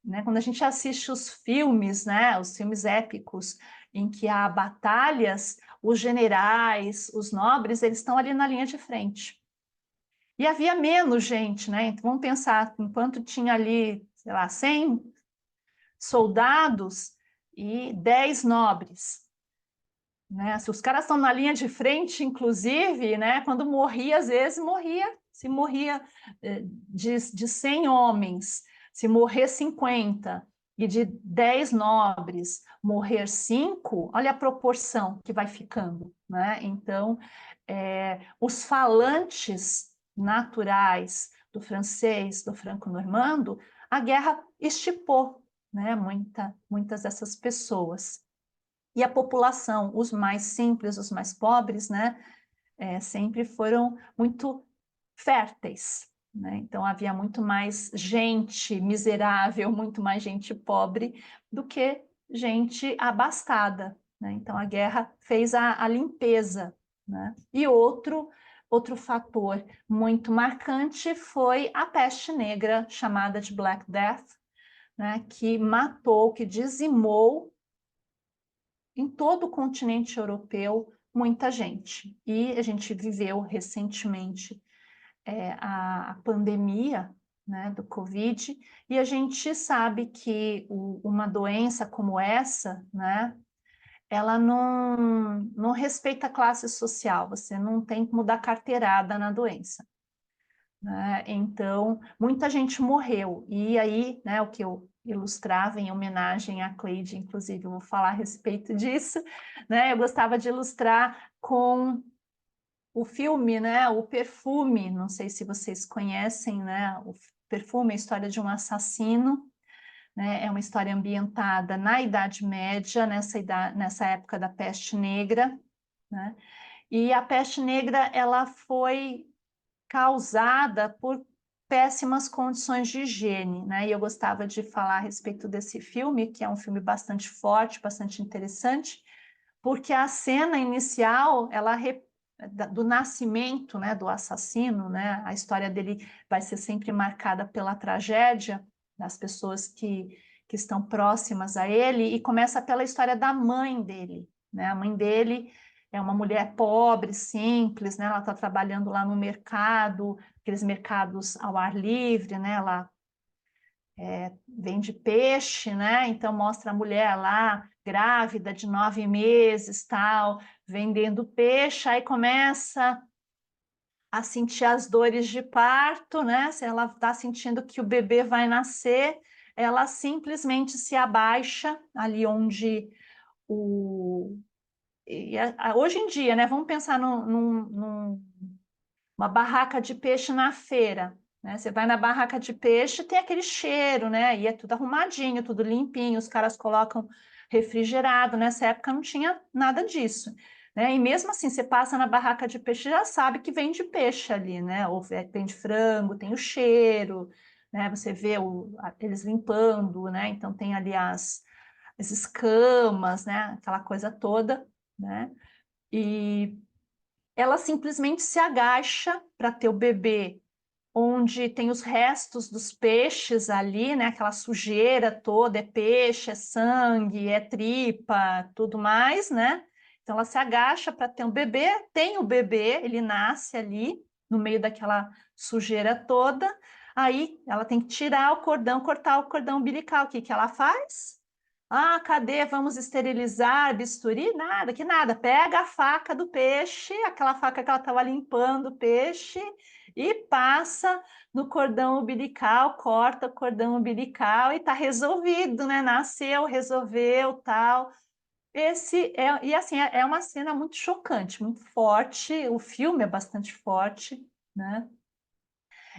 né? Quando a gente assiste os filmes, né, os filmes épicos, em que há batalhas, os generais, os nobres, eles estão ali na linha de frente. E havia menos gente, né? Então, vamos pensar, enquanto tinha ali, sei lá, 100 soldados e 10 nobres, né? Se os caras estão na linha de frente, inclusive, né? Quando morria, às vezes morria, se morria de 100 homens, se morrer 50, e de 10 nobres morrer 5, olha a proporção que vai ficando, né? Então, os falantes naturais do francês, do franco-normando, a guerra estipou, né? Muitas dessas pessoas. E a população, os mais simples, os mais pobres, né, sempre foram muito férteis, né? Então havia muito mais gente miserável, muito mais gente pobre do que gente abastada, né? Então a guerra fez a limpeza, né? E outro fator muito marcante foi a peste negra, chamada de Black Death, né? Que matou, que dizimou em todo o continente europeu muita gente. E a gente viveu recentemente a pandemia, né, do Covid, e a gente sabe que uma doença como essa, né, ela não respeita a classe social, você não tem como dar carteirada na doença, né? Então, muita gente morreu. E aí, né, o que eu ilustrava em homenagem à Cleide, inclusive, eu vou falar a respeito disso, né? Eu gostava de ilustrar com o filme, né, o Perfume, não sei se vocês conhecem, né, o Perfume, a história de um assassino, né, é uma história ambientada na Idade Média, nessa época da peste negra, né? E a peste negra, ela foi causada por péssimas condições de higiene, né? E eu gostava de falar a respeito desse filme, que é um filme bastante forte, bastante interessante, porque a cena inicial, do nascimento, né, do assassino, né? A história dele vai ser sempre marcada pela tragédia das pessoas que estão próximas a ele, e começa pela história da mãe dele, né? A mãe dele é uma mulher pobre, simples, né? Ela está trabalhando lá no mercado, aqueles mercados ao ar livre, né? Ela vende peixe, né? Então mostra a mulher lá grávida de 9 meses, tal, vendendo peixe, aí começa a sentir as dores de parto, né? Se ela está sentindo que o bebê vai nascer, ela simplesmente se abaixa ali onde o hoje em dia, né? Vamos pensar numa barraca de peixe na feira, né? Você vai na barraca de peixe, tem aquele cheiro, né? E é tudo arrumadinho, tudo limpinho, os caras colocam refrigerado. Nessa época não tinha nada disso, né? E mesmo assim, você passa na barraca de peixe, já sabe que vem de peixe ali, né? Ou vem de frango, tem o cheiro, né? Você vê eles limpando, né? Então tem ali as escamas, né? Aquela coisa toda, né? E ela simplesmente se agacha para ter o bebê, onde tem os restos dos peixes ali, né? Aquela sujeira toda, é peixe, é sangue, é tripa, tudo mais, né? Então ela se agacha para ter um bebê, tem o bebê, ele nasce ali no meio daquela sujeira toda. Aí ela tem que tirar o cordão, cortar o cordão umbilical. O que que ela faz? Ah, cadê? Vamos esterilizar, bisturi? Nada, que nada. Pega a faca do peixe, aquela faca que ela estava limpando o peixe, e passa no cordão umbilical, corta o cordão umbilical e está resolvido, né? Nasceu, resolveu, tal. E assim, é uma cena muito chocante, muito forte. O filme é bastante forte, né?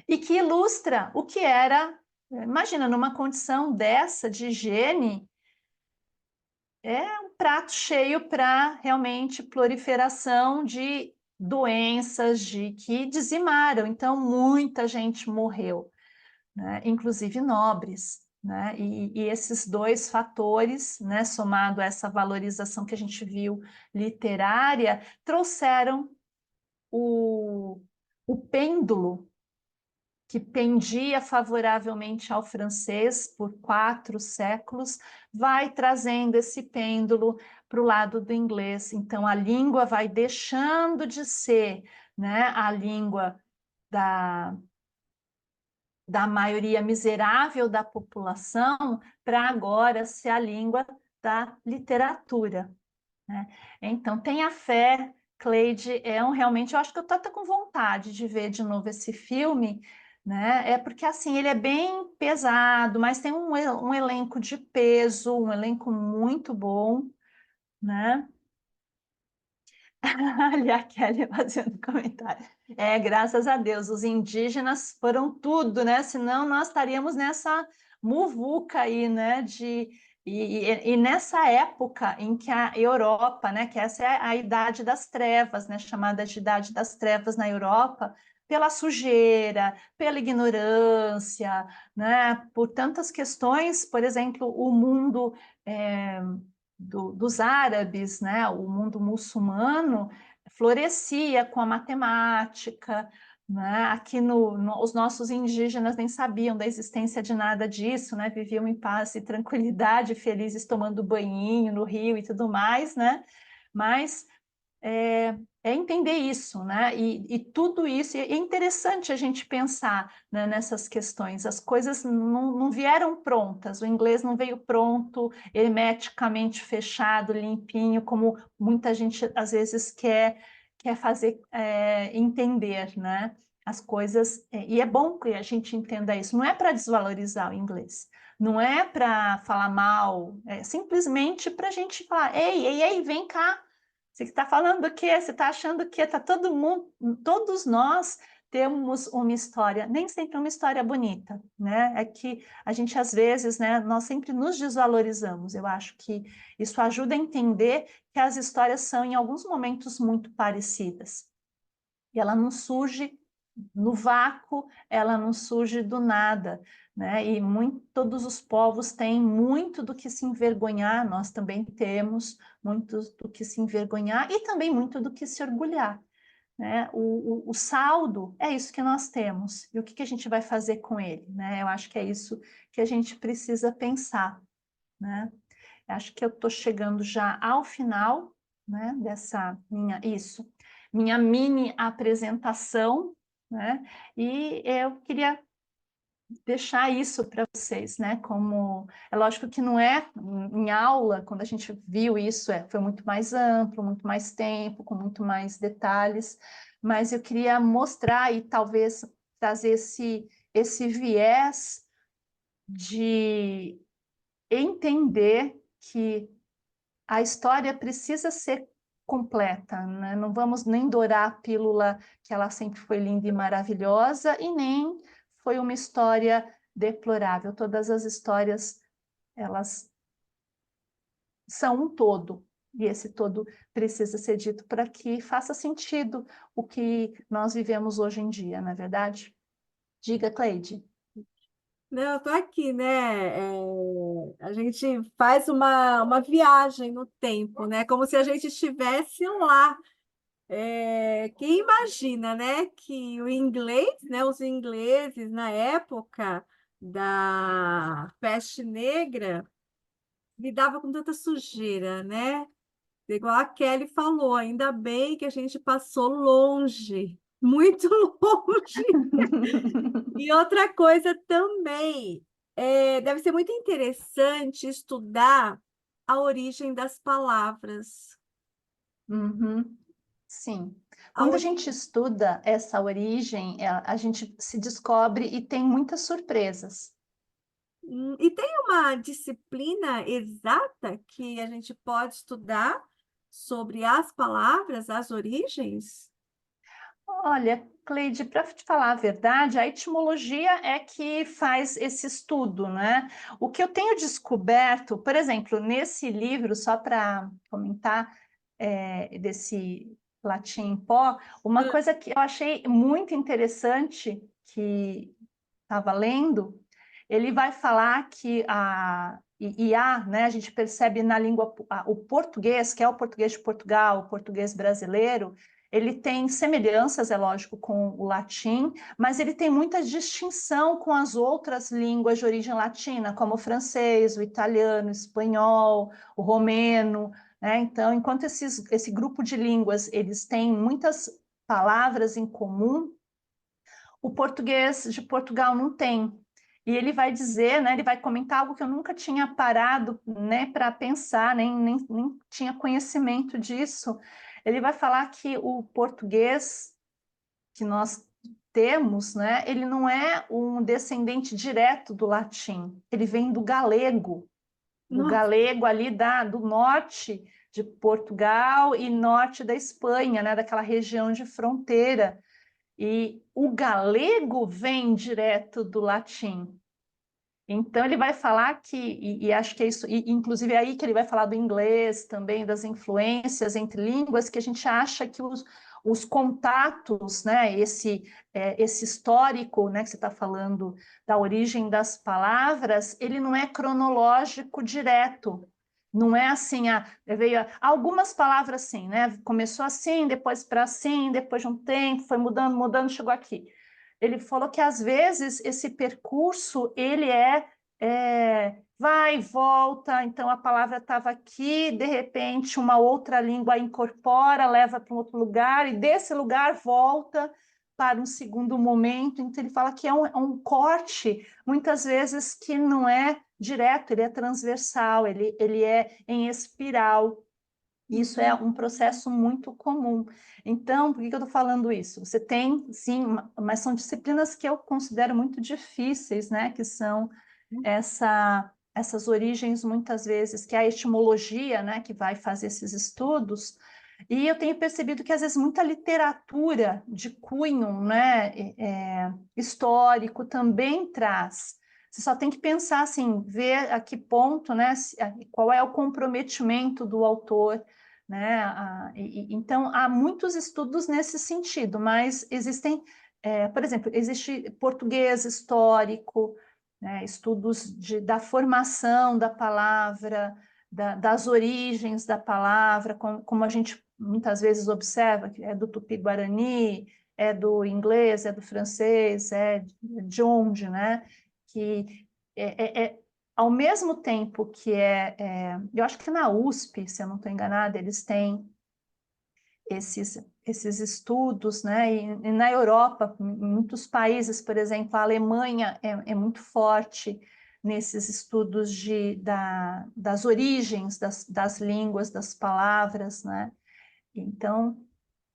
E que ilustra o que era. Imagina, numa condição dessa de higiene, é um prato cheio para realmente proliferação de doenças que dizimaram. Então, muita gente morreu, né? Inclusive nobres. Né? E esses dois fatores, né, somado a essa valorização que a gente viu literária, trouxeram o pêndulo que pendia favoravelmente ao francês por 4 séculos, vai trazendo esse pêndulo para o lado do inglês. Então, a língua vai deixando de ser, né, a língua da maioria miserável da população para agora ser a língua da literatura, né? Então, tenha fé, Cleide, realmente, eu acho que eu estou até com vontade de ver de novo esse filme, né? É porque, assim, ele é bem pesado, mas tem um elenco de peso, um elenco muito bom, né? Ali a Kelly fazendo comentário. Graças a Deus, os indígenas foram tudo, né? Senão nós estaríamos nessa muvuca aí, né? E nessa época em que a Europa, né? Que essa é a idade das trevas, né? Chamada de idade das trevas na Europa, pela sujeira, pela ignorância, né? Por tantas questões, por exemplo, o mundo dos árabes, né? O mundo muçulmano florescia com a matemática, né? Aqui os nossos indígenas nem sabiam da existência de nada disso, né? Viviam em paz e tranquilidade, felizes tomando banhinho no rio e tudo mais, né? Mas é entender isso, né? E tudo isso, é interessante a gente pensar, né, nessas questões. As coisas não vieram prontas, o inglês não veio pronto, hermeticamente fechado, limpinho, como muita gente às vezes quer fazer entender, né? As coisas, e é bom que a gente entenda isso, não é para desvalorizar o inglês, não é para falar mal, é simplesmente para a gente falar, ei, ei, ei, vem cá. Você está falando o quê? Você está achando o quê? Tá todo mundo, todos nós temos uma história, nem sempre uma história bonita, né? É que a gente às vezes, né, nós sempre nos desvalorizamos. Eu acho que isso ajuda a entender que as histórias são em alguns momentos muito parecidas. E ela não surge no vácuo, ela não surge do nada, né? E todos os povos têm muito do que se envergonhar, nós também temos muito do que se envergonhar e também muito do que se orgulhar, né? O saldo é isso que nós temos, e o que a gente vai fazer com ele, né? Eu acho que é isso que a gente precisa pensar, né? Acho que eu estou chegando já ao final, né, dessa minha mini apresentação, né? E eu queria deixar isso para vocês, né? Como é lógico que não é em aula, quando a gente viu isso, foi muito mais amplo, muito mais tempo, com muito mais detalhes, mas eu queria mostrar e talvez trazer esse viés de entender que a história precisa ser completa, né? Não vamos nem dourar a pílula que ela sempre foi linda e maravilhosa, e nem foi uma história deplorável. Todas as histórias, elas são um todo, e esse todo precisa ser dito para que faça sentido o que nós vivemos hoje em dia, não é verdade? Diga, Cleide. Não, eu tô aqui, né? A gente faz uma viagem no tempo, né? Como se a gente estivesse lá. Quem imagina, né, que o inglês, né, os ingleses na época da peste negra lidava com tanta sujeira, né? Igual a Kelly falou, ainda bem que a gente passou longe, muito longe. E outra coisa também, deve ser muito interessante estudar a origem das palavras. Uhum. Sim. A Quando a origem gente estuda essa origem, a gente se descobre e tem muitas surpresas. E tem uma disciplina exata que a gente pode estudar sobre as palavras, as origens? Olha, Cleide, para te falar a verdade, a etimologia é que faz esse estudo, né? O que eu tenho descoberto, por exemplo, nesse livro, só para comentar, desse latim em pó, uma Ah, coisa que eu achei muito interessante que estava lendo, ele vai falar que né, a gente percebe na língua, o português, que é o português de Portugal, o português brasileiro, ele tem semelhanças, é lógico, com o latim, mas ele tem muita distinção com as outras línguas de origem latina, como o francês, o italiano, o espanhol, o romeno, né? Então, enquanto esse grupo de línguas, eles têm muitas palavras em comum, o português de Portugal não tem. E ele vai dizer, né, ele vai comentar algo que eu nunca tinha parado, né, para pensar, nem tinha conhecimento disso. Ele vai falar que o português que nós temos, né, ele não é um descendente direto do latim, ele vem do Nossa, galego ali do norte de Portugal e norte da Espanha, né, daquela região de fronteira. E o galego vem direto do latim. Então, ele vai falar que, e acho que é isso, e, inclusive é aí que ele vai falar do inglês também, das influências entre línguas, que a gente acha que os contatos, né, esse histórico, né, que você está falando da origem das palavras, ele não é cronológico direto. Não é assim, veio algumas palavras assim, né? Começou assim, depois para assim, depois de um tempo, foi mudando, mudando, chegou aqui. Ele falou que às vezes esse percurso ele vai e volta, então a palavra estava aqui, de repente uma outra língua incorpora, leva para um outro lugar, e desse lugar volta para um segundo momento. Então ele fala que é um corte, muitas vezes, que não é direto, ele é transversal, ele é em espiral. Isso é um processo muito comum. Então, por que eu estou falando isso? Você tem, sim, mas são disciplinas que eu considero muito difíceis, né? Que são essas origens, muitas vezes, que é a etimologia, né? Que vai fazer esses estudos. E eu tenho percebido que, às vezes, muita literatura de cunho, né? Histórico também traz. Você só tem que pensar, assim, ver a que ponto, né? Qual é o comprometimento do autor, né? Então, há muitos estudos nesse sentido, mas existem, por exemplo, existe português histórico, né? Estudos da formação da palavra, das origens da palavra, como a gente muitas vezes observa, que é do tupi-guarani, é do inglês, é do francês, é de onde, né? Que ao mesmo tempo que eu acho que na USP, se eu não estou enganada, eles têm esses estudos, né? E na Europa, em muitos países, por exemplo, a Alemanha é muito forte nesses estudos das origens das línguas, das palavras, né? Então,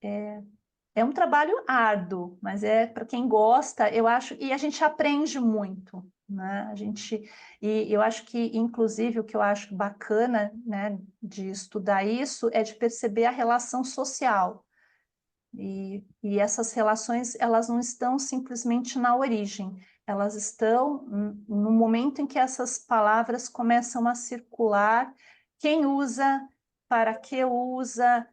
é um trabalho árduo, mas é para quem gosta, eu acho, e a gente aprende muito, né? E eu acho que, inclusive, o que eu acho bacana, né, de estudar isso é de perceber a relação social. E essas relações, elas não estão simplesmente na origem, elas estão no momento em que essas palavras começam a circular, quem usa, para que usa,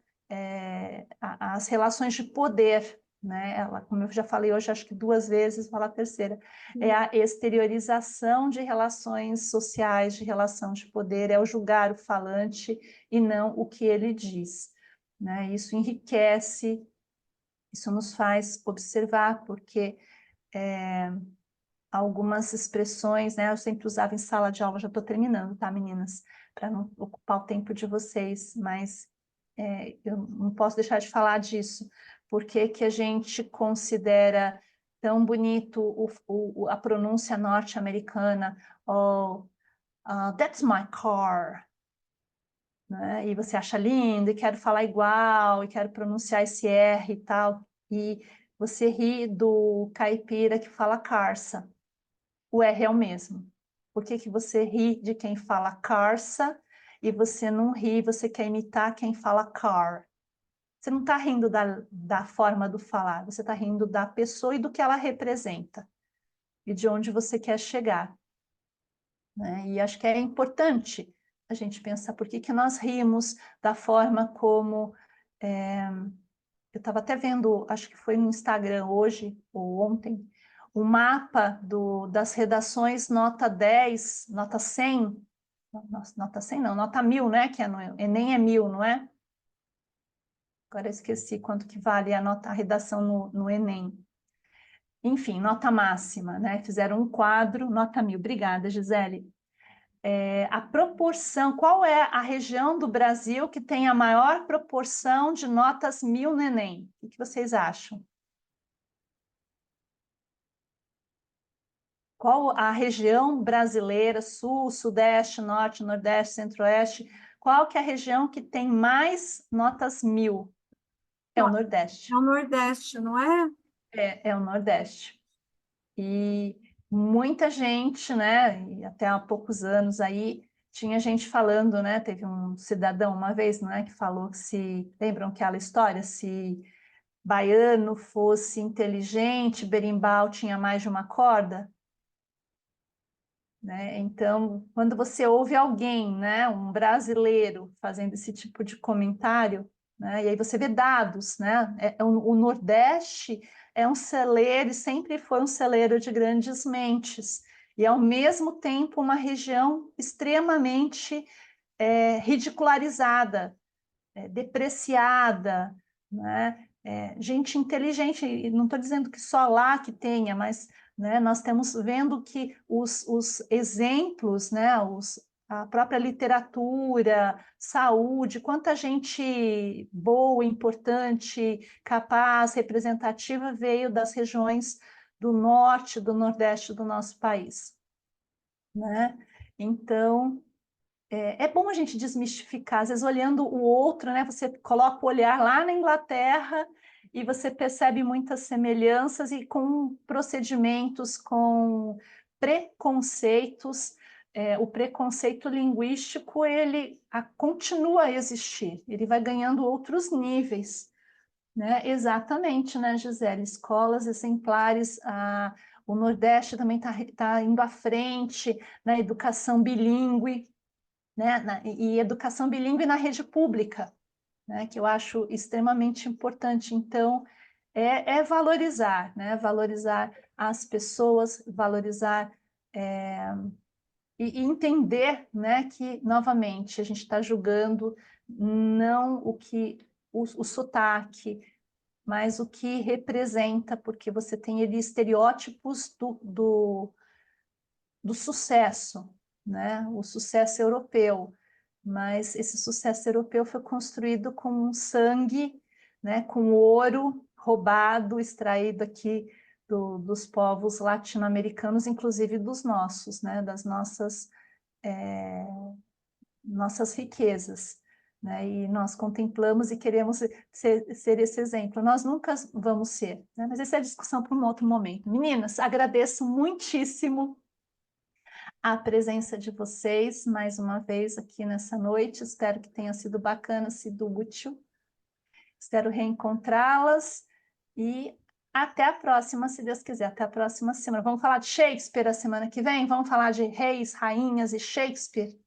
as relações de poder, né? Ela, como eu já falei hoje, acho que 2 vezes, vou falar a terceira, é a exteriorização de relações sociais, de relação de poder, é o julgar o falante e não o que ele diz, né? Isso enriquece. Isso nos faz observar, porque algumas expressões, né, eu sempre usava em sala de aula, já estou terminando, tá, meninas? Para não ocupar o tempo de vocês, mas eu não posso deixar de falar disso. Por que que a gente considera tão bonito a pronúncia norte-americana? Oh, that's my car. Né? E você acha lindo, e quero falar igual, e quero pronunciar esse R e tal, e você ri do caipira que fala carça. O R é o mesmo. Por que que você ri de quem fala carça e você não ri, você quer imitar quem fala car? Você não está rindo da forma do falar, você está rindo da pessoa e do que ela representa, e de onde você quer chegar. Né? E acho que é importante a gente pensar por que que nós rimos da forma como... eu estava até vendo, acho que foi no Instagram hoje ou ontem, o mapa das redações nota 10, nota 100, nota 100 não, nota 1000, né? Que no Enem é 1000, não é? Agora eu esqueci quanto que vale a redação no Enem. Enfim, nota máxima, né? Fizeram um quadro, nota 1000. Obrigada, Gisele. A proporção, qual é a região do Brasil que tem a maior proporção de notas 1000 no Enem? O que vocês acham? Qual a região brasileira, sul, sudeste, norte, nordeste, centro-oeste, qual que é a região que tem mais notas 1000? É o Nordeste. É o Nordeste, não é? É o Nordeste. E muita gente, né, e até há poucos anos aí, tinha gente falando, né, teve um cidadão uma vez, não é, que falou que se, lembram aquela história, se baiano fosse inteligente, berimbau tinha mais de uma corda? Né? Então, quando você ouve alguém, né, um brasileiro, fazendo esse tipo de comentário, né, e aí você vê dados, né, o Nordeste é um celeiro, e sempre foi um celeiro de grandes mentes, e ao mesmo tempo uma região extremamente ridicularizada, depreciada, né? Gente inteligente, e não estou dizendo que só lá que tenha, mas né, nós temos vendo que os exemplos, né, a própria literatura, saúde, quanta gente boa, importante, capaz, representativa veio das regiões do norte, do nordeste do nosso país, né? Então, é bom a gente desmistificar, às vezes olhando o outro, né? Você coloca o olhar lá na Inglaterra e você percebe muitas semelhanças e com procedimentos, com preconceitos. O preconceito linguístico, ele continua a existir, ele vai ganhando outros níveis, né? Exatamente, né, Gisele? Escolas exemplares, o Nordeste também está indo à frente na educação bilíngue, né, e educação bilíngue na rede pública, né, que eu acho extremamente importante. Então, valorizar, né, valorizar as pessoas, valorizar e entender, né, que, novamente, a gente está julgando não o sotaque, mas o que representa, porque você tem ali estereótipos do sucesso, né, o sucesso europeu, mas esse sucesso europeu foi construído com sangue, né, com ouro roubado, extraído aqui dos povos latino-americanos, inclusive dos nossos, né, das nossas riquezas. Né, e nós contemplamos e queremos ser esse exemplo. Nós nunca vamos ser, né, mas essa é a discussão para um outro momento. Meninas, agradeço muitíssimo a presença de vocês mais uma vez aqui nessa noite. Espero que tenha sido bacana, sido útil. Espero reencontrá-las e até a próxima, se Deus quiser. Até a próxima semana. Vamos falar de Shakespeare a semana que vem? Vamos falar de reis, rainhas e Shakespeare?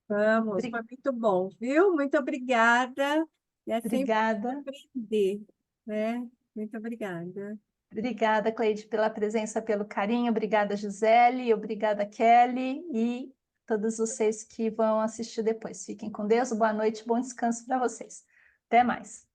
Vamos, foi muito bom, viu? Muito obrigada. E é sempre bom Obrigada. aprender, né? Muito obrigada. Obrigada, Cleide, pela presença, pelo carinho. Obrigada, Gisele. Obrigada, Kelly. E todos vocês que vão assistir depois. Fiquem com Deus. Boa noite, bom descanso para vocês. Até mais.